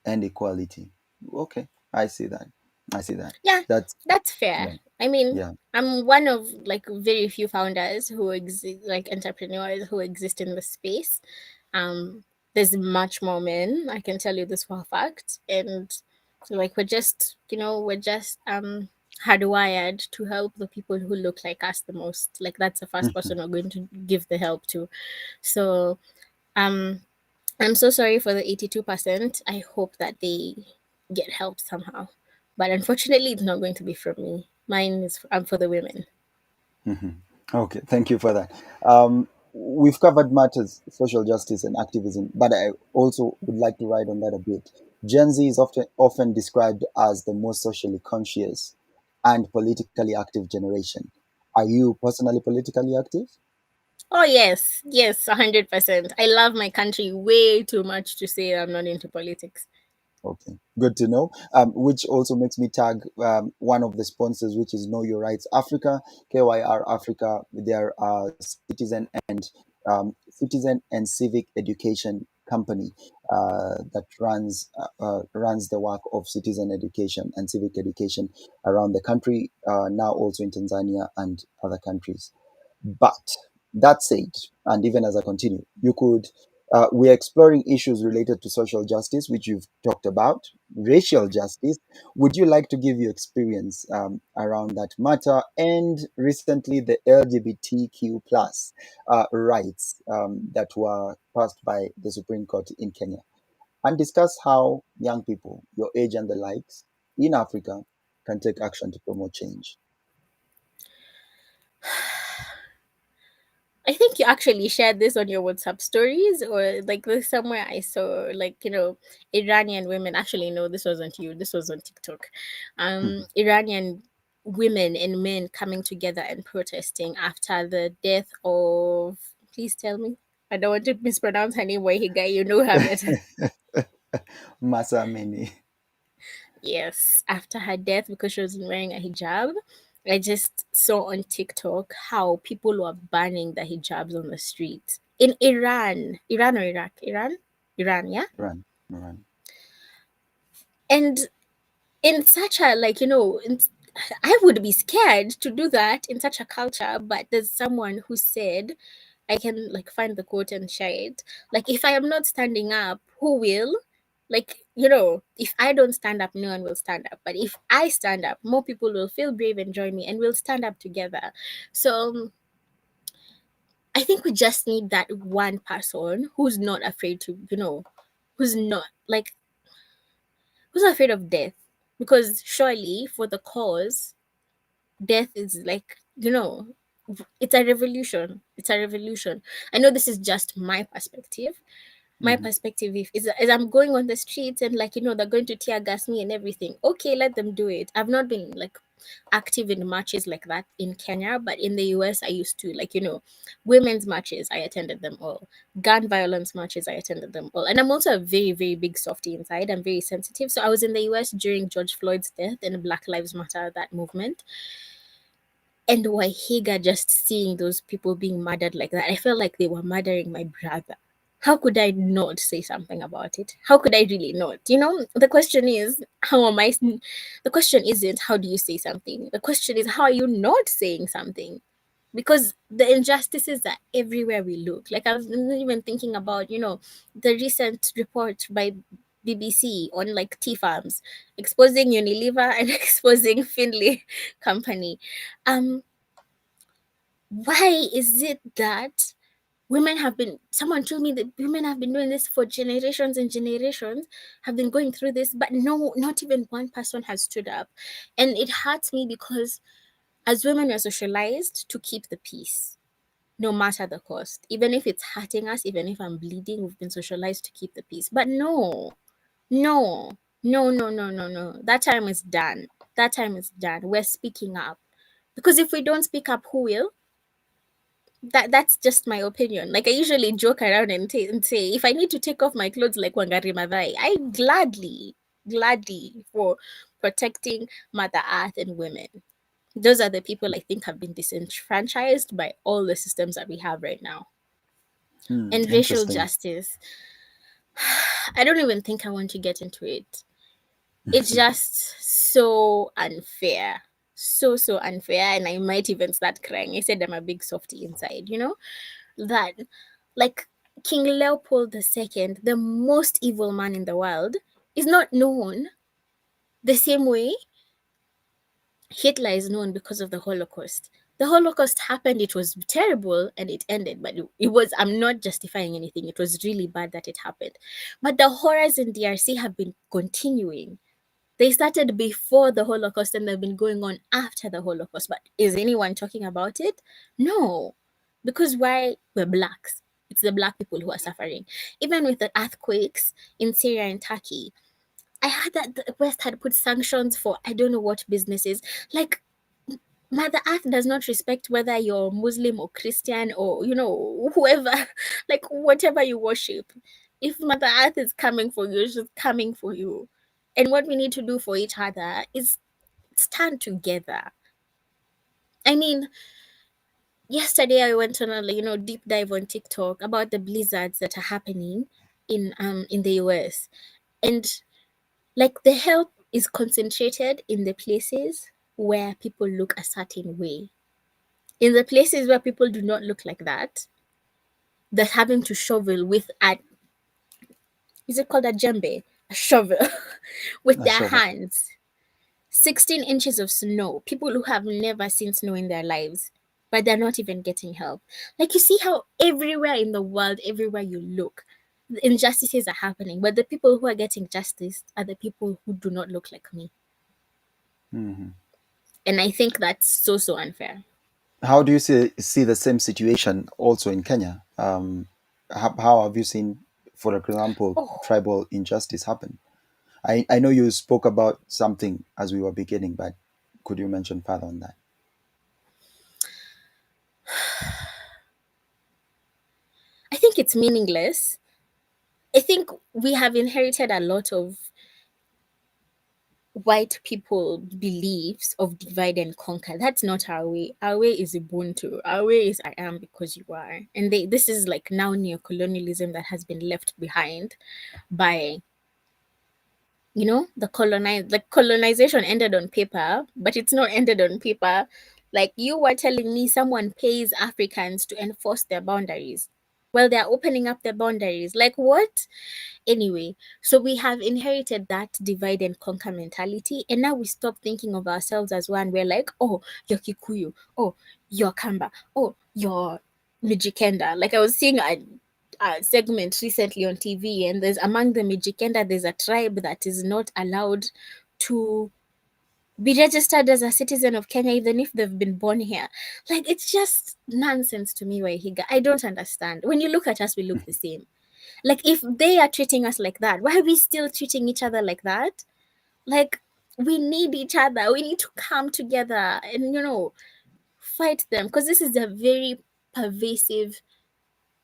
and equality. Okay, I see that. I see that. Yeah, That's, that's fair. yeah, I mean, yeah. I'm one of like very few founders who exist, like entrepreneurs who exist in the space. Um, there's much more men. I can tell you this for a fact, and like we're just hardwired to help the people who look like us the most. Like that's the first person we're going to give the help to. So um I'm so sorry for the 82%. I hope that they get help somehow. But unfortunately, it's not going to be from me. Mine is for the women. Mhm. Okay, thank you for that. We've covered matters, social justice and activism, but I also would like to write on that a bit. Gen Z is often described as the most socially conscious and politically active generation. Are you personally politically active? Oh, yes. Yes, 100%. I love my country way too much to say I'm not into politics. Okay, good to know. Which also makes me tag one of the sponsors, which is Know Your Rights Africa, KYR Africa. They're citizen and civic education company that runs the work of citizen education and civic education around the country, now also in Tanzania and other countries. But that said, and even as I continue, we're exploring issues related to social justice, which you've talked about, racial justice. Would you like to give your experience around that matter? And recently, the LGBTQ plus rights that were passed by the Supreme Court in Kenya. and discuss how young people, your age and the likes, in Africa can take action to promote change. I think you actually shared this on your WhatsApp stories, or like this somewhere I saw, like, Iranian women. Actually, no, this wasn't you. This was on TikTok. Mhm. Iranian women and men coming together and protesting after the death of. Please tell me. I don't want to mispronounce her name. Wahiga, you know her better. Masamini. Yes, after her death because she was wearing a hijab. I just saw on TikTok how people were banning the hijabs on the street in Iran. Iran or Iraq? Iran, yeah. Run, run. And in such a, I would be scared to do that in such a culture, but there's someone who said, I can like find the quote and share it. Like, if I am not standing up, who will? Like, if I don't stand up, no one will stand up. But if I stand up, more people will feel brave and join me and we'll stand up together. So I think we just need that one person who's not afraid to, who's not like, who's afraid of death. Because surely for the cause, death is like, it's a revolution. It's a revolution. I know this is just my perspective. My Mhm. perspective is I'm going on the streets and, like, they're going to tear gas me and everything. Okay, let them do it. I've not been like active in marches like that in Kenya, but in the US I used to, like, women's marches, I attended them all. Gun violence marches, I attended them all. And I'm also a very, very big softie inside. I'm very sensitive. So I was in the US during George Floyd's death and Black Lives Matter, that movement. And Wahiga, just seeing those people being murdered like that, I felt like they were murdering my brother. How could I not say something about it? How could I really not? The question is, how am I? The question isn't, how do you say something? The question is, how are you not saying something? Because the injustices are everywhere we look. Like, I was even thinking about, the recent report by BBC on like tea farms exposing Unilever and exposing Finlay Company. Um, why is it that someone told me that women have been doing this for generations and generations, have been going through this, but no, not even one person has stood up. And it hurts me because as women, we're socialized to keep the peace no matter the cost. Even if it's hurting us, even if I'm bleeding, we've been socialized to keep the peace. But no, no, no, no, no, no, no. That time is done. That time is done. We're speaking up. Because if we don't speak up, who will? That's just my opinion. Like, I usually joke around and say, if I need to take off my clothes like Wangari Maathai, I gladly for protecting Mother Earth and women. Those are the people I think have been disenfranchised by all the systems that we have right now. Hmm, And racial interesting. justice, I don't even think I want to get into it. It's just so unfair. So unfair. And I might even start crying. I said I'm a big softie inside, that, like, King Leopold II, the most evil man in the world, is not known the same way Hitler is known because of the Holocaust. The Holocaust happened, it was terrible and it ended, but it was, I'm not justifying anything, it was really bad that it happened. But the horrors in DRC have been continuing. They started before the Holocaust and they've been going on after the Holocaust. But is anyone talking about it? No. Because why? We're blacks. It's the black people who are suffering. Even with the earthquakes in Syria and Turkey, I heard that the West had put sanctions for I don't know what businesses. Like, Mother Earth does not respect whether you're Muslim or Christian or, whoever, like, whatever you worship. If Mother Earth is coming for you, she's coming for you. And what we need to do for each other is stand together. I mean, yesterday I went on a, deep dive on TikTok about the blizzards that are happening in the US. And, like, the help is concentrated in the places where people look a certain way. In the places where people do not look like that, they're having to shovel with a, is it called a djembe? A shovel with A their shovel. hands. 16 inches of snow. People who have never seen snow in their lives, but they're not even getting help. Like, you see how everywhere in the world, everywhere you look, injustices are happening, but the people who are getting justice are the people who do not look like me. Mhm. And I think that's so, so unfair. How do you see the same situation also in Kenya? How have you seen, for example, Oh, tribal injustice happen? I know you spoke about something as we were beginning, but could you mention further on that? I think it's meaningless. I think we have inherited a lot of white people beliefs of divide and conquer. That's not our way. Our way is Ubuntu. Our way is I am because you are. And this is like now neocolonialism that has been left behind by, the colonization ended on paper, but it's not ended on paper. Like you were telling me someone pays Africans to enforce their boundaries. Well, they're opening up their boundaries. Like what? Anyway, so we have inherited that divide and conquer mentality, and now we stop thinking of ourselves as one. We're like, oh, you're Kikuyu, oh, you're Kamba, oh, you're Mijikenda. Like I was seeing a segment recently on TV, and there's among the Mijikenda, there's a tribe that is not allowed to be registered as a citizen of Kenya, even if they've been born here. Like it's just nonsense to me, Waihiga. I don't understand. When you look at us, we look the same. Like, if they are treating us like that, why are we still treating each other like that? Like, we need each other. We need to come together and, fight them, because this is a very pervasive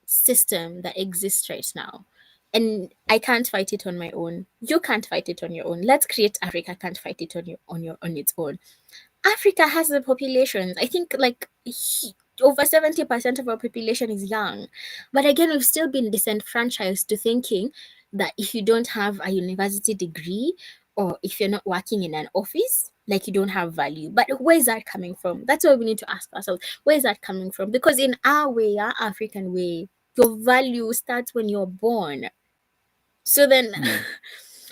system that exists right now. And I can't fight it on my own. You can't fight it on your own. Let's create Africa can't fight it on its own. Africa has the populations. I think like over 70% of our population is young. But again, we've still been disenfranchised to thinking that if you don't have a university degree or if you're not working in an office, like you don't have value. But where is that coming from? That's what we need to ask ourselves. Where is that coming from? Because in our way, our African way, your value starts when you're born. So then Mm.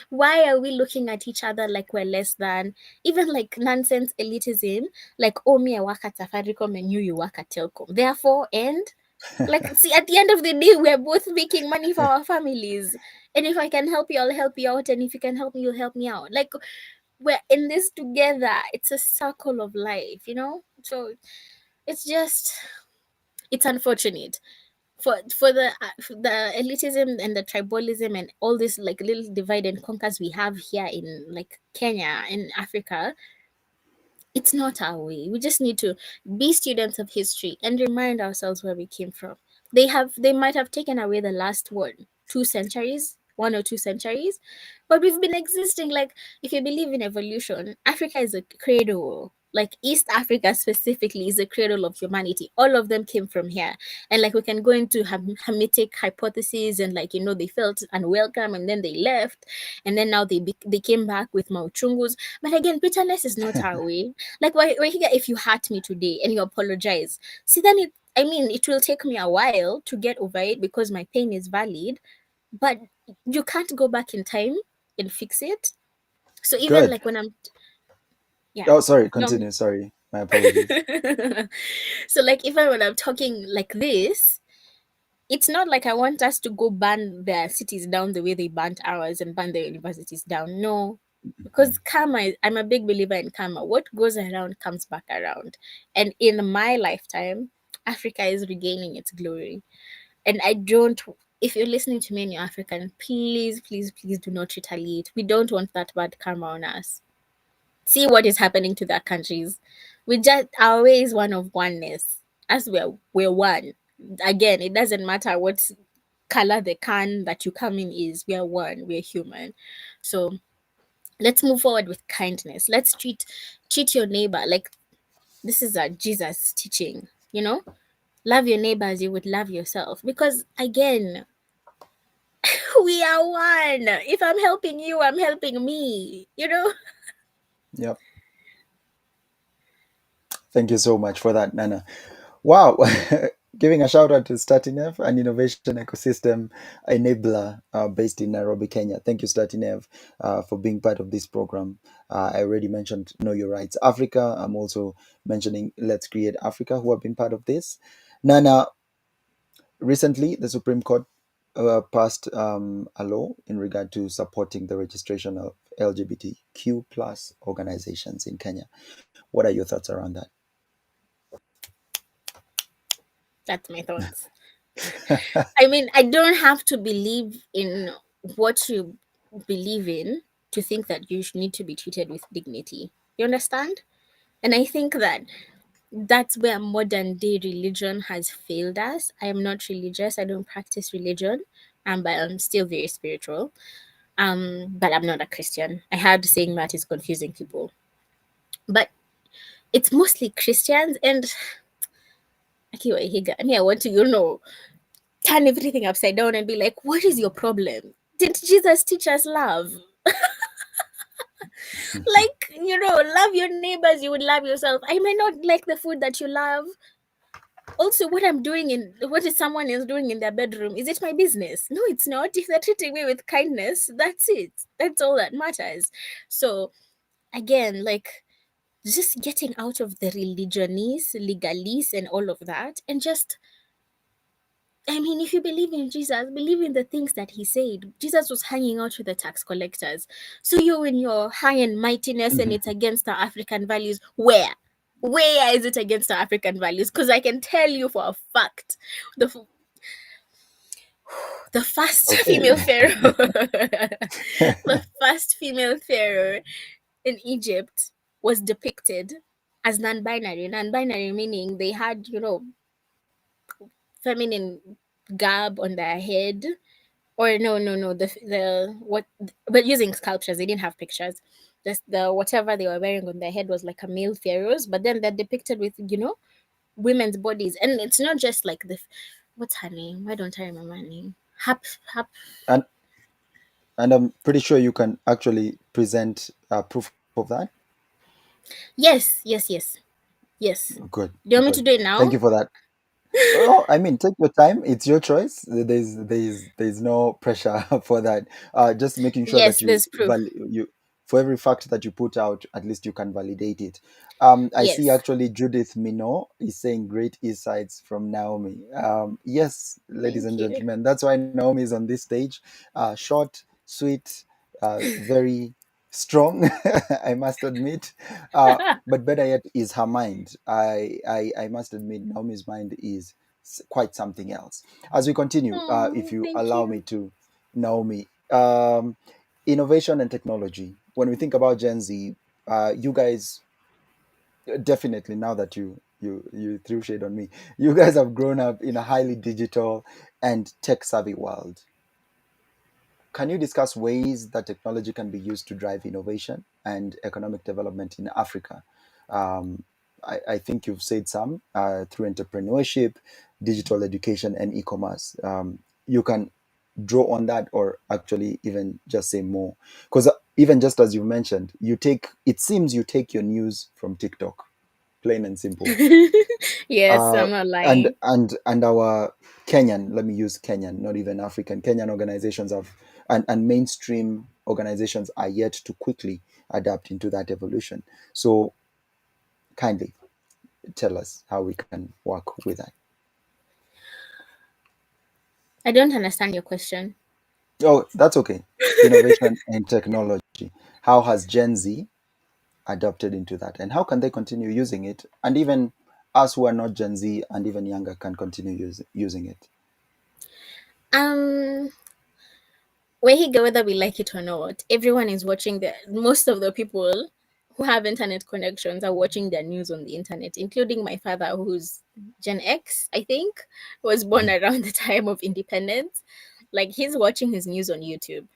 why are we looking at each other like we're less than? Even like nonsense elitism, like, oh, me, I work at Safaricom and you work at Telcom. Therefore, and like, see, at the end of the day, we're both making money for our families. And if I can help you, I'll help you out. And if you can help me, you'll help me out. Like, we're in this together. It's a circle of life. So it's just, it's unfortunate for the elitism and the tribalism and all this like little divide and conquers we have here in like Kenya and Africa. It's not our way. We just need to be students of history and remind ourselves where we came from. They might have taken away the last 2 centuries, 1 or 2 centuries, but we've been existing. Like, if you believe in evolution, Africa is a cradle. Like East Africa specifically is the cradle of humanity. All of them came from here, and like we can go into Hamitic hypotheses, and like they felt unwelcome, and then they left, and then now they came back with Mauchungus. But again, bitterness is not our way. Like, why if you hurt me today and you apologize, see, then it will take me a while to get over it because my pain is valid, but you can't go back in time and fix it. So even Good. like when I'm, yeah, Oh, sorry. no. Continue. Sorry. My apologies. So like even when I'm talking like this, it's not like I want us to go burn their cities down the way they burnt ours and burn their universities down. No, because karma, I'm a big believer in karma. What goes around comes back around. And in my lifetime, Africa is regaining its glory. And I don't, if you're listening to me and you're African, please, please, please do not retaliate. We don't want that bad karma on us. See what is happening to their countries. We just, our way is one of oneness. As we're one. Again, it doesn't matter what color the can that you come in is. We are one. We're human. So let's move forward with kindness. Let's treat your neighbor like this is a Jesus teaching. Love your neighbor as you would love yourself. Because again, we are one. If I'm helping you, I'm helping me. Yep. Thank you so much for that, Nana. Wow. Giving a shout out to Startinev, an innovation ecosystem enabler based in Nairobi, Kenya. Thank you, Startinev, for being part of this program. I already mentioned Know Your Rights Africa. I'm also mentioning Let's Create Africa, who have been part of this. Nana, recently the Supreme Court passed a law in regard to supporting the registration of LGBTQ plus organizations in Kenya. What are your thoughts around that? That's my thoughts. I mean, I don't have to believe in what you believe in to think that you need to be treated with dignity. You understand? And I think that that's where modern day religion has failed us. I am not religious. I don't practice religion, but I'm still very spiritual. But I'm not a Christian. I heard saying that is confusing people, but it's mostly Christians. And Akiwa Higa, I mean, I want to, turn everything upside down and be like, what is your problem? Didn't Jesus teach us love? Like, love your neighbors, you would love yourself. I may not like the food that you love. Also, what is someone else doing in their bedroom? Is it my business? No, it's not. If they're treating me with kindness, that's it. That's all that matters. So again, like, just getting out of the religionese, legalese, and all of that, and just, I mean, if you believe in Jesus, believe in the things that he said. Jesus was hanging out with the tax collectors. So you in your high and mightiness and it's against our African values. Where? Where is it against our African values? Because I can tell you for a fact, the the first Okay. female pharaoh, the first female pharaoh in Egypt was depicted as non-binary. Non-binary meaning they had, feminine garb on their head, or no, the what, but using sculptures. They didn't have pictures. Just the whatever they were wearing on their head was like a male pharaohs, but then they're depicted with, women's bodies. And it's not just like what's her name? Why don't I remember her name? Hap. and and I'm pretty sure you can actually present proof of that. Yes, yes, yes, yes. Good, Do you want me good. to do it Thank now? you for that. Oh, I mean, take your time. It's your choice. There's no pressure for that. Just making sure Yes, that there's proof. you for every fact that you put out, at least you can validate it. I see Yes. actually Judith Mino is saying great insights from Naomi. Yes, ladies Thank and you. gentlemen, that's why Naomi is on this stage. Short, sweet, very strong. I must admit. But better yet is her mind. I must admit, Naomi's mind is quite something else. As we continue, if Oh, you thank allow me you. to, Naomi, innovation and technology. When we think about Gen Z, you guys definitely, now that you threw shade on me, you guys have grown up in a highly digital and tech savvy world. Can you discuss ways that technology can be used to drive innovation and economic development in Africa? Um, I think you've said some through entrepreneurship, digital education, and e-commerce. You can draw on that, or actually even just say more, because even just as you mentioned, it seems you take your news from TikTok, plain and simple. Yes, uh, I'm not and lying. and our Kenyan, let me use Kenyan, not even African, Kenyan organizations have, and mainstream organizations are yet to quickly adapt into that evolution. So kindly tell us how we can work with that. I don't understand your question. Oh, that's okay. Innovation and technology. How has Gen Z adopted into that, and how can they continue using it? And even us who are not Gen Z and even younger can continue using it. Um, Wahiga, whether we like it or not, everyone is watching most of the people who have internet connections are watching their news on the internet, including my father, who's Gen X, I think, was born around the time of independence. Like, he's watching his news on YouTube.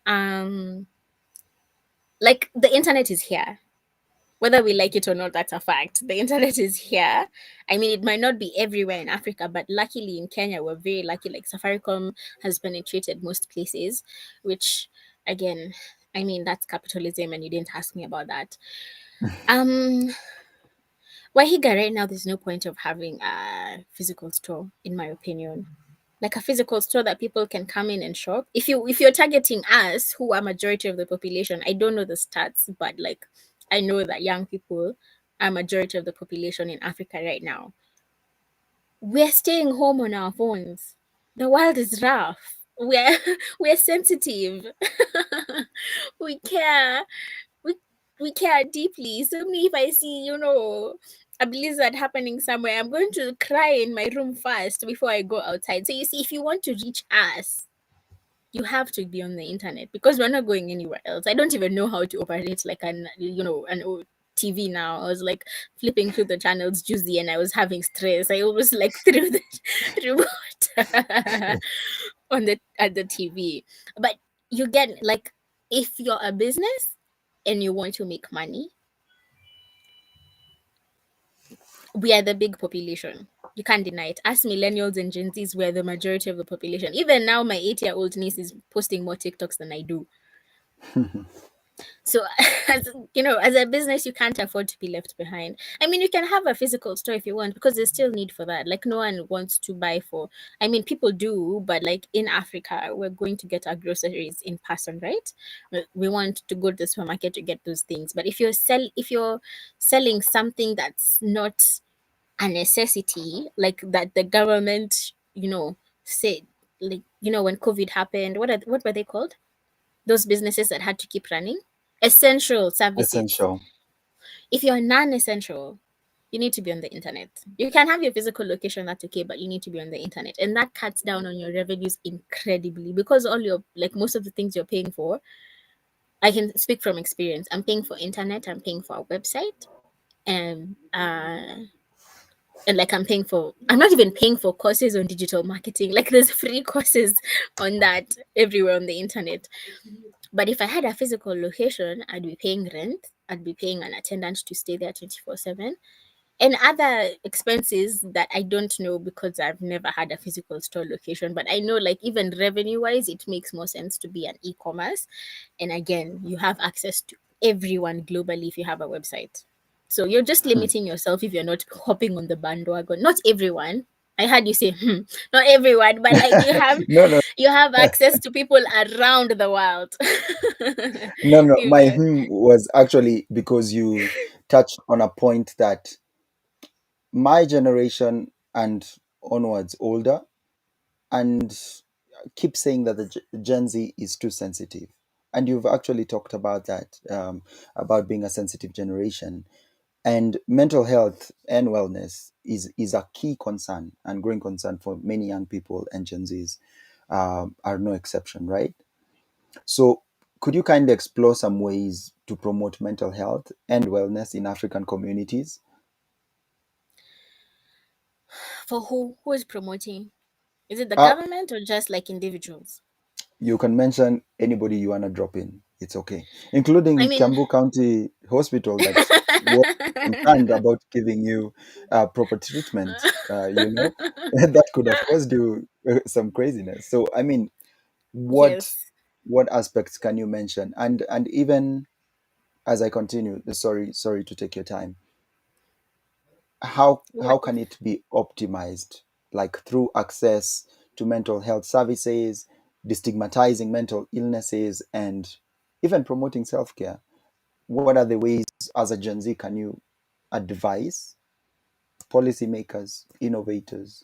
Um, like, the internet is here. Whether we like it or not, that's a fact. The internet is here. I mean, it might not be everywhere in Africa, but luckily in Kenya, we're very lucky. Like, Safaricom has penetrated most places, which, again, I mean, that's capitalism, and you didn't ask me about that. Um, Wahiga, right now, there's no point of having a physical store, in my opinion. Like a physical store that people can come in and shop. If you're targeting us, who are majority of the population, I don't know the stats, but like, I know that young people are majority of the population in Africa right now. We're staying home on our phones. The world is rough. we're we're sensitive. We care. We we care deeply. So me, if I see, a blizzard happening somewhere, I'm going to cry in my room first before I go outside. So you see, if you want to reach us, you have to be on the internet because we're not going anywhere else. I don't even know how to operate like an TV now. I was like flipping through the channels juicy and I was having stress. I always like threw the remote on the at the TV. But you get like, if you're a business and you want to make money, we are the big population. You can't deny it. As millennials and Gen Zs, we're the majority of the population. Even now, my 8-year-old niece is posting more TikToks than I do. So, as a business, you can't afford to be left behind. I mean, you can have a physical store if you want, because there's still need for that. Like, no one wants to buy for. I mean, people do, but like in Africa, we're going to get our groceries in person, right? We want to go to the supermarket to get those things. But if you're selling something that's not a necessity, like that the government, said, like, when COVID happened, what were they called? Those businesses that had to keep running, essential services. Essential. If you're non-essential, you need to be on the internet. You can have your physical location, that's okay, but you need to be on the internet, and that cuts down on your revenues incredibly, because all your, like, most of the things you're paying for, I can speak from experience. I'm paying for internet, I'm paying for a website, and like I'm not even paying for courses on digital marketing. Like, there's free courses on that everywhere on the internet. But if I had a physical location, I'd be paying rent, I'd be paying an attendant to stay there 24/7, and other expenses that I don't know because I've never had a physical store location. But I know, like, even revenue wise, it makes more sense to be an e commerce. And again, you have access to everyone globally if you have a website. So you're just limiting yourself if you're not hopping on the bandwagon. Not everyone. I heard you say, not everyone, but like No, no, you have access to people around the world. no, no. You My know. was actually because you touched on a point that my generation and onwards older and keep saying that the Gen Z is too sensitive. And you've actually talked about that, about being a sensitive generation. And mental health and wellness is a key concern and growing concern for many young people, and Gen Zs are no exception, right? So, could you kind of explore some ways to promote mental health and wellness in African communities? For who is promoting? Is it the Uh, government or just like individuals? you can mention anybody you want to drop in. It's okay, I including mean, Kiambu County Hospital that was concerned about giving you proper treatment. That could have caused you some craziness. So, I mean, what yes. what aspects can you mention? And even as I continue, sorry to take your time. How What? can it be optimized, like through access to mental health services, destigmatizing mental illnesses, and even promoting self-care? What are the ways, as a Gen Z, can you advise policymakers, innovators,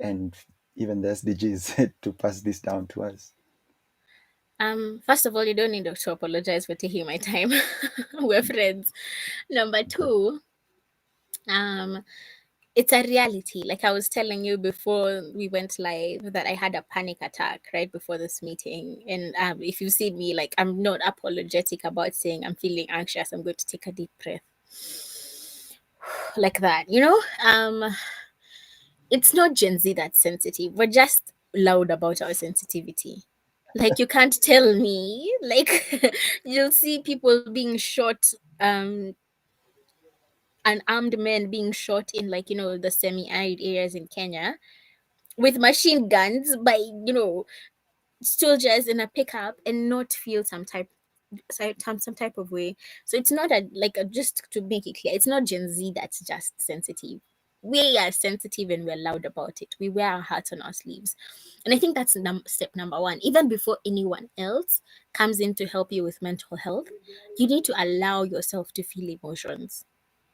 and even the SDGs to pass this down to us? First of all, you don't need to apologize for taking my time. We're friends. Number two, um, it's a reality. Like I was telling you before we went live, that I had a panic attack right before this meeting. And if you see me, like, I'm not apologetic about saying I'm feeling anxious. I'm going to take a deep breath like that. It's not Gen Z that's sensitive. We're just loud about our sensitivity. Like, you can't tell me. Like, you'll see people being shot, unarmed men being shot in, like, the semi-arid areas in Kenya with machine guns by, soldiers in a pickup, and not feel some type of way. So it's not just to make it clear, it's not Gen Z that's just sensitive. We are sensitive and we're loud about it. We wear our hearts on our sleeves. And I think that's step number one. Even before anyone else comes in to help you with mental health, you need to allow yourself to feel emotions.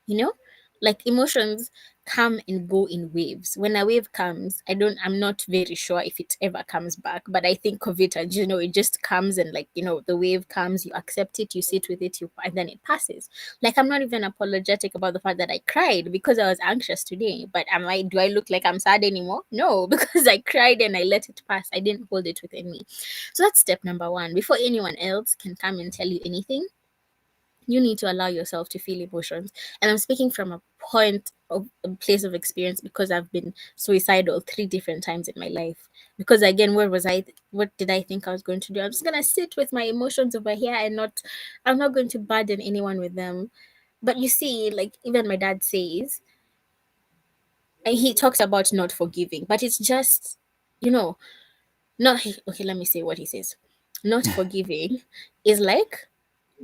You know? Like emotions come and go in waves. When a wave comes, I'm not very sure if it ever comes back, but I think of it as, it just comes, and like, the wave comes, you accept it, you sit with it, and then it passes. Like, I'm not even apologetic about the fact that I cried because I was anxious today, but do I look like I'm sad anymore? No, because I cried and I let it pass. I didn't hold it within me. So that's step number one. Before anyone else can come and tell you anything, you need to allow yourself to feel emotions. And I'm speaking from a place of experience, because I've been suicidal 3 different times in my life. Because again, what did I think I was going to do? I'm just gonna sit with my emotions over here, and I'm not going to burden anyone with them. But you see, like, even my dad says, and he talks about not forgiving, but it's just, you know not okay, let me say what he says. Not forgiving is like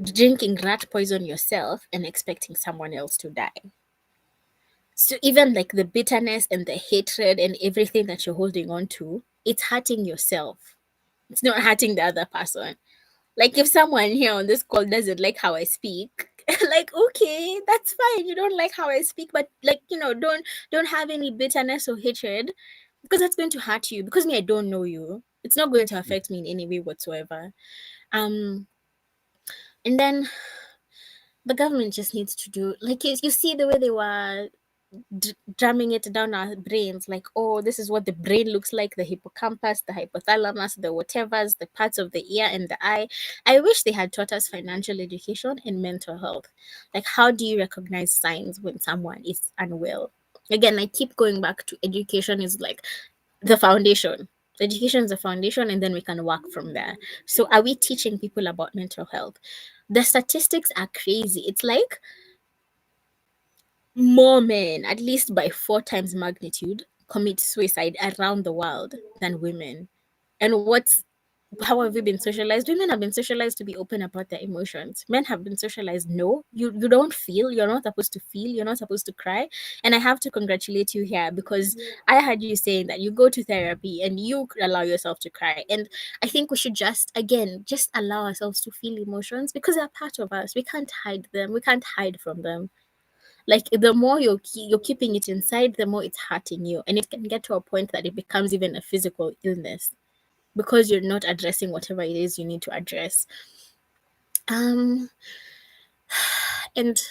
drinking rat poison yourself and expecting someone else to die. So even like the bitterness and the hatred and everything that you're holding on to, it's hurting yourself. It's not hurting the other person. Like, if someone here on this call doesn't like how I speak, like, okay, that's fine. You don't like how I speak, but like, don't have any bitterness or hatred, because that's going to hurt you. Because me, I don't know you. It's not going to affect me in any way whatsoever. Um, and then the government just needs to do, like, you see the way they were drumming it down our brains, like, oh, this is what the brain looks like, the hippocampus, the hypothalamus, the whatevers, the parts of the ear and the eye. I wish they had taught us financial education and mental health. Like, how do you recognize signs when someone is unwell? Again, I keep going back to education is like the foundation. Education is the foundation, and then we can work from there. So are we teaching people about mental health? The statistics are crazy. It's like more men, at least by 4 times magnitude, commit suicide around the world than women. And how have we been socialized? Women have been socialized to be open about their emotions. Men have been socialized, no, you don't feel, you're not supposed to feel, you're not supposed to cry. And I have to congratulate you here, because I heard you saying that you go to therapy and you allow yourself to cry. And I think we should just allow ourselves to feel emotions, because they're part of us. We can't hide them. We can't hide from them. Like, the more you're keeping it inside, the more it's hurting you, and it can get to a point that it becomes even a physical illness, because you're not addressing whatever it is you need to address. um and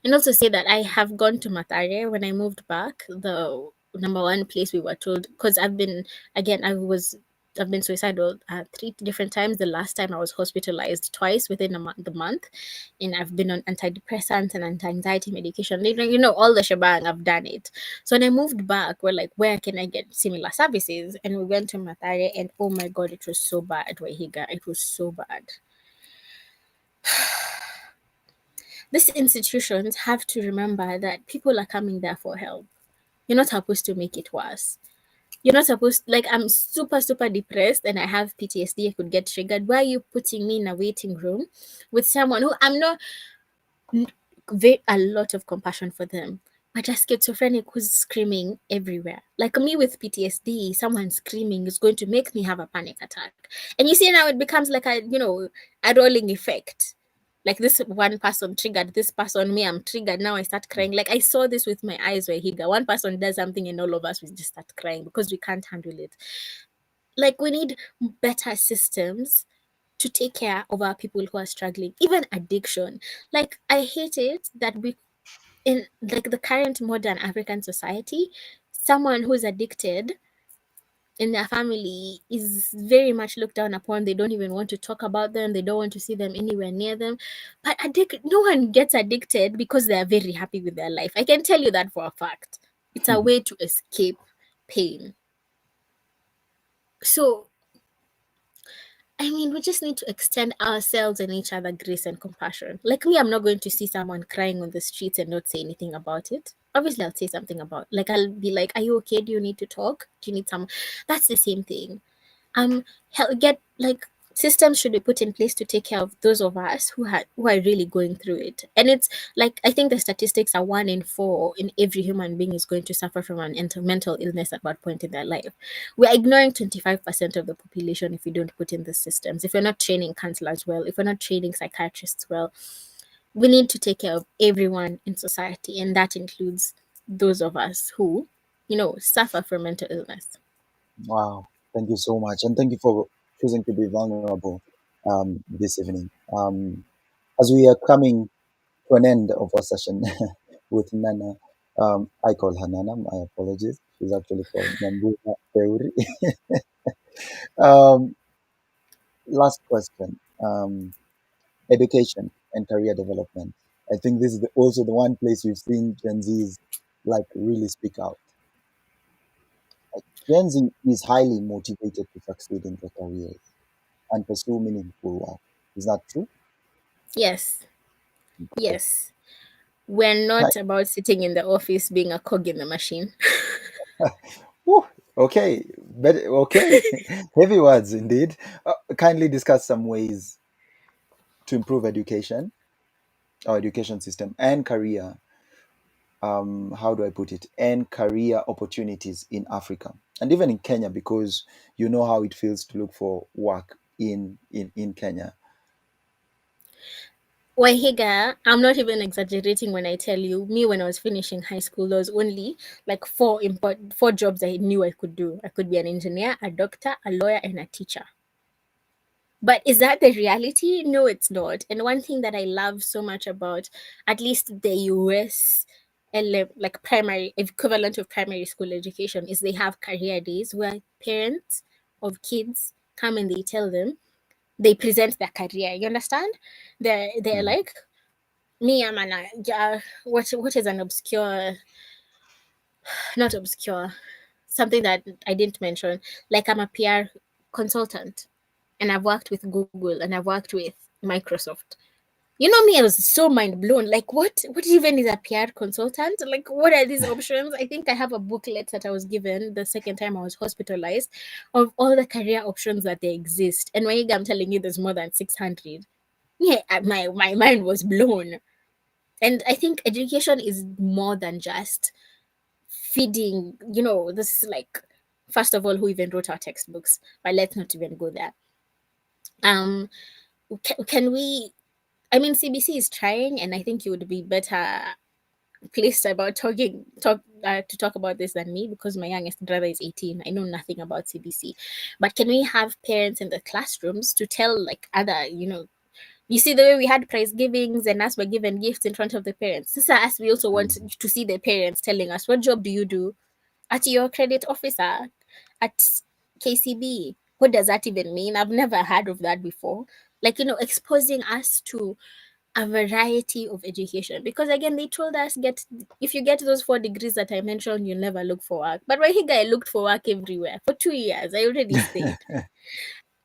also say that I have gone to Matare. When I moved back, the number one place we were told, because I've been suicidal 3 different times. The last time I was hospitalized twice within the month, and I've been on antidepressants and anti-anxiety medication. All the shebang. I've done it. So when I moved back, we're like, where can I get similar services? And we went to Matare, and oh my god, it was so bad. Wahiga, it was so bad. These institutions have to remember that people are coming there for help. You're not supposed to make it worse. You're not supposed, like, I'm super, super depressed and I have PTSD, I could get triggered. Why are you putting me in a waiting room with someone who I'm not a lot of compassion for them, but a schizophrenic who's screaming everywhere? Like me with PTSD, someone screaming is going to make me have a panic attack. And you see, now it becomes like a rolling effect. Like, this one person triggered this person, me, I'm triggered. Now I start crying. Like, I saw this with my eyes where one person does something and all of us, we just start crying because we can't handle it. Like, we need better systems to take care of our people who are struggling. Even addiction. Like, I hate it that we, in like the current modern African society, someone who's addicted in their family is very much looked down upon. They don't even want to talk about them. They don't want to see them anywhere near them. But no one gets addicted because they are very happy with their life. I can tell you that for a fact. It's a way to escape pain. So, I mean, we just need to extend ourselves and each other grace and compassion. Like me, I'm not going to see someone crying on the streets and not say anything about it. Obviously, I'll say something about. Like, I'll be like, "Are you okay? Do you need to talk? Do you need some?" That's the same thing. Get, like, systems should be put in place to take care of those of us who are really going through it. And it's like, I think the statistics are 1 in 4 in every human being is going to suffer from an mental illness at one point in their life. We're ignoring 25% of the population if we don't put in the systems, if we're not training counselors well, if we're not training psychiatrists well. we need to take care of everyone in society, and that includes those of us who, suffer from mental illness. Wow, thank you so much, and thank you for choosing to be vulnerable this evening. As we are coming to an end of our session with Nana, I call her Nana. My apologies. She's actually called Nyambura Theuri. um, Last question: education and career development. I think this is also the one place we've seen Gen Zs like really speak out. Gen Z is highly motivated to succeed in their careers and pursue meaningful work. Is that true? Yes, Okay. yes. We're Ki- not about sitting in the office being a cog in the machine. Whew, okay, but okay, heavy words indeed. Kindly discuss some ways to improve education, our education system, and career. How do I put it? And career opportunities in Africa and even in Kenya, because you know how it feels to look for work in Kenya. Wahiga, I'm not even exaggerating when I tell you, me when I was finishing high school, there was only like four jobs I knew I could do. I could be an engineer, a doctor, a lawyer, and a teacher. But is that the reality? No, it's not. And one thing that I love so much about at least the US like primary equivalent of primary school education is they have career days where parents of kids come and they tell them, they present their career. You understand? They're Mhm. like, me, I'm an yeah, what is an obscure, not obscure, something that I didn't mention. Like I'm a PR consultant, and I've worked with Google and I've worked with Microsoft. You know me, I was so mind blown. Like, what even is a PR consultant? Like, what are these options? I think I have a booklet that I was given the second time I was hospitalized of all the career options that they exist. And when I'm telling you there's more than 600, yeah, my mind was blown. And I think education is more than just feeding, this is like, first of all, who even wrote our textbooks? But let's not even go there. Um, can we? I mean, CBC is trying, and I think you would be better placed about to talk about this than me because my youngest brother is 18. I know nothing about CBC, but can we have parents in the classrooms to tell like other, you see the way we had prize givings and us were given gifts in front of the parents. This is us. We also want Mhm. to see the parents telling us, what job do you do? At your credit officer, at KCB. What does that even mean? I've never heard of that before. Like, exposing us to a variety of education. Because again, they told us, get if you get those 4 degrees that I mentioned, you'll never look for work. But right here, I looked for work everywhere for 2 years. I already stayed.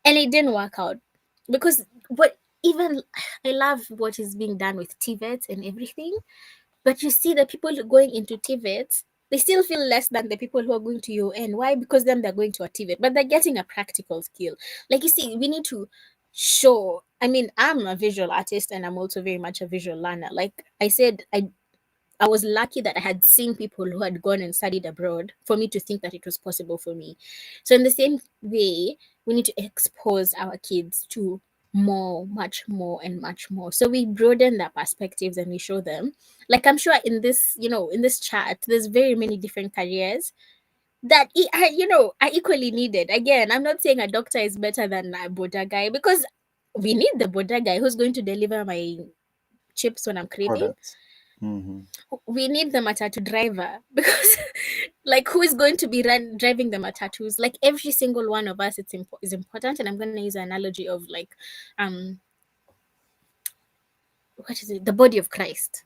And it didn't work out. Because what even I love what is being done with TVETs and everything, but you see the people going into TVET, they still feel less than the people who are going to UN. Why? Because then they're going to a TVET, but they're getting a practical skill. Like you see, we need to show. I mean, I'm a visual artist and I'm also very much a visual learner. Like I said, I was lucky that I had seen people who had gone and studied abroad for me to think that it was possible for me. So, in the same way, we need to expose our kids to more, much more, and much more. So, we broaden their perspectives and we show them. Like, I'm sure in this, in this chat, there's very many different careers that, are equally needed. Again, I'm not saying a doctor is better than a border guy because we need the border guy who's going to deliver my chips when I'm craving. Products. Hmm. We need the matatu driver because like who is going to be driving the matatus? Like every single one of us, is important. And I'm going to use an analogy of like um what is it, the body of Christ.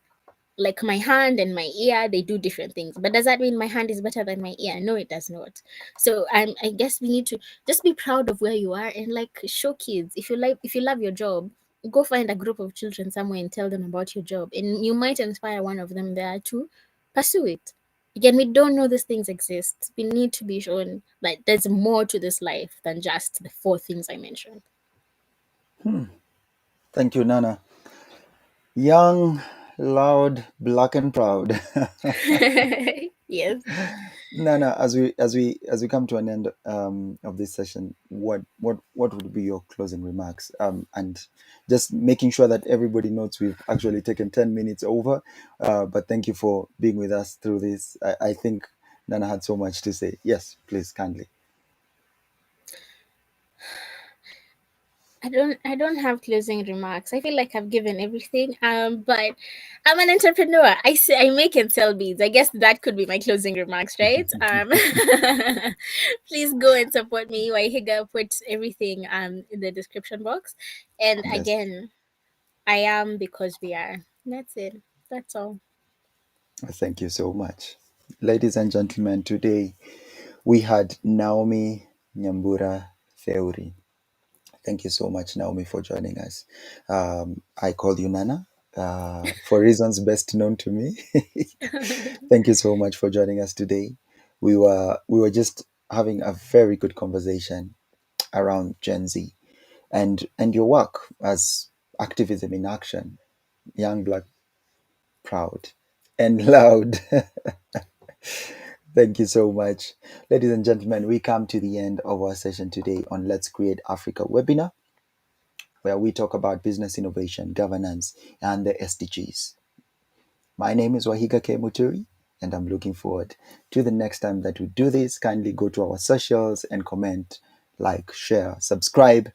Like my hand and my ear, they do different things, but does that mean my hand is better than my ear? No, it does not. So I guess we need to just be proud of where you are and like show kids, if you love your job, go find a group of children somewhere and tell them about your job, and you might inspire one of them there to pursue it. Again, we don't know these things exist. We need to be shown that there's more to this life than just the four things I mentioned. Thank you, Nana. Young, loud, black, and proud. Yes. Nana, as we come to an end of this session, what would be your closing remarks? And just making sure that everybody knows we've actually taken 10 minutes over. But thank you for being with us through this. I think Nana had so much to say. Yes, please, kindly. I don't have closing remarks. I feel like I've given everything. But I'm an entrepreneur. I make and sell beads. I guess that could be my closing remarks, right? Please go and support me. Waihiga put everything in the description box. And Yes, again, I am because we are. That's it. That's all. thank you so much, ladies and gentlemen. Today we had Naomi Nyambura Theuri. Thank you so much, Naomi, for joining us. I call you Nana for reasons best known to me. Thank you so much for joining us today. We were just having a very good conversation around Gen Z and your work as activism in action, young, black, proud, and loud. Thank you so much, ladies and gentlemen. We come to the end of our session today on Let's Create Africa webinar, where we talk about business innovation, governance, and the SDGs. My name is Wahiga K. Muturi, and I'm looking forward to the next time that we do this. Kindly go to our socials and comment, like, share, subscribe.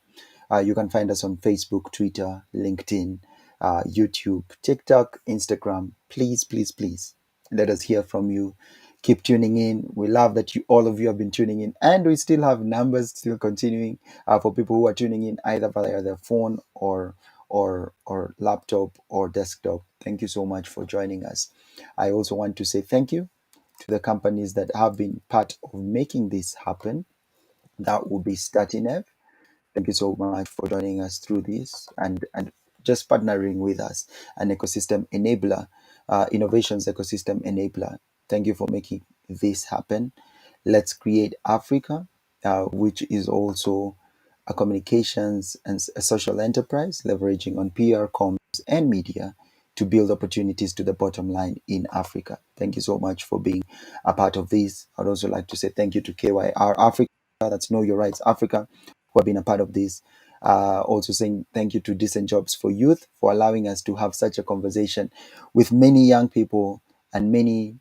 You can find us on Facebook, Twitter, LinkedIn, YouTube, TikTok, Instagram. Please, please, please let us hear from you. Keep tuning in. We love that all of you have been tuning in, and we still have numbers still continuing for people who are tuning in either via their phone or laptop or desktop. Thank you so much for joining us. I also want to say thank you to the companies that have been part of making this happen. That will be Startinev. Thank you so much for joining us through this and just partnering with us, an ecosystem enabler, innovations ecosystem enabler. Thank you for making this happen. Let's Create Africa, which is also a communications and a social enterprise leveraging on PR, comms, and media to build opportunities to the bottom line in Africa. Thank you so much for being a part of this. I'd also like to say thank you to KYR Africa, that's Know Your Rights Africa, who have been a part of this. Also saying thank you to Decent Jobs for Youth for allowing us to have such a conversation with many young people and many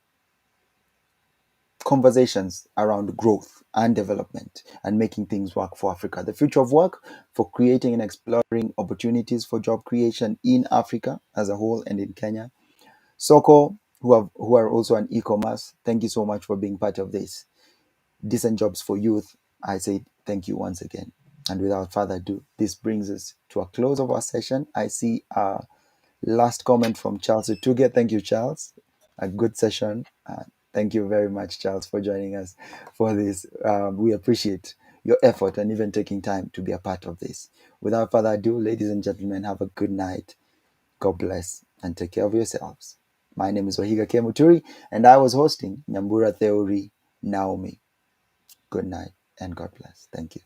conversations around growth and development and making things work for Africa. The future of work, for creating and exploring opportunities for job creation in Africa as a whole and in Kenya. Soko, who are also an e-commerce. Thank you so much for being part of this. Decent Jobs for Youth, I say thank you once again. And without further ado, this brings us to a close of our session. I see a last comment from Charles Utuge. Thank you, Charles. A good session. Thank you very much, Charles, for joining us for this. We appreciate your effort and even taking time to be a part of this. Without further ado, ladies and gentlemen, have a good night. God bless and take care of yourselves. My name is Wahiga Kemuturi, and I was hosting Nyambura Theuri Naomi. Good night and God bless. Thank you.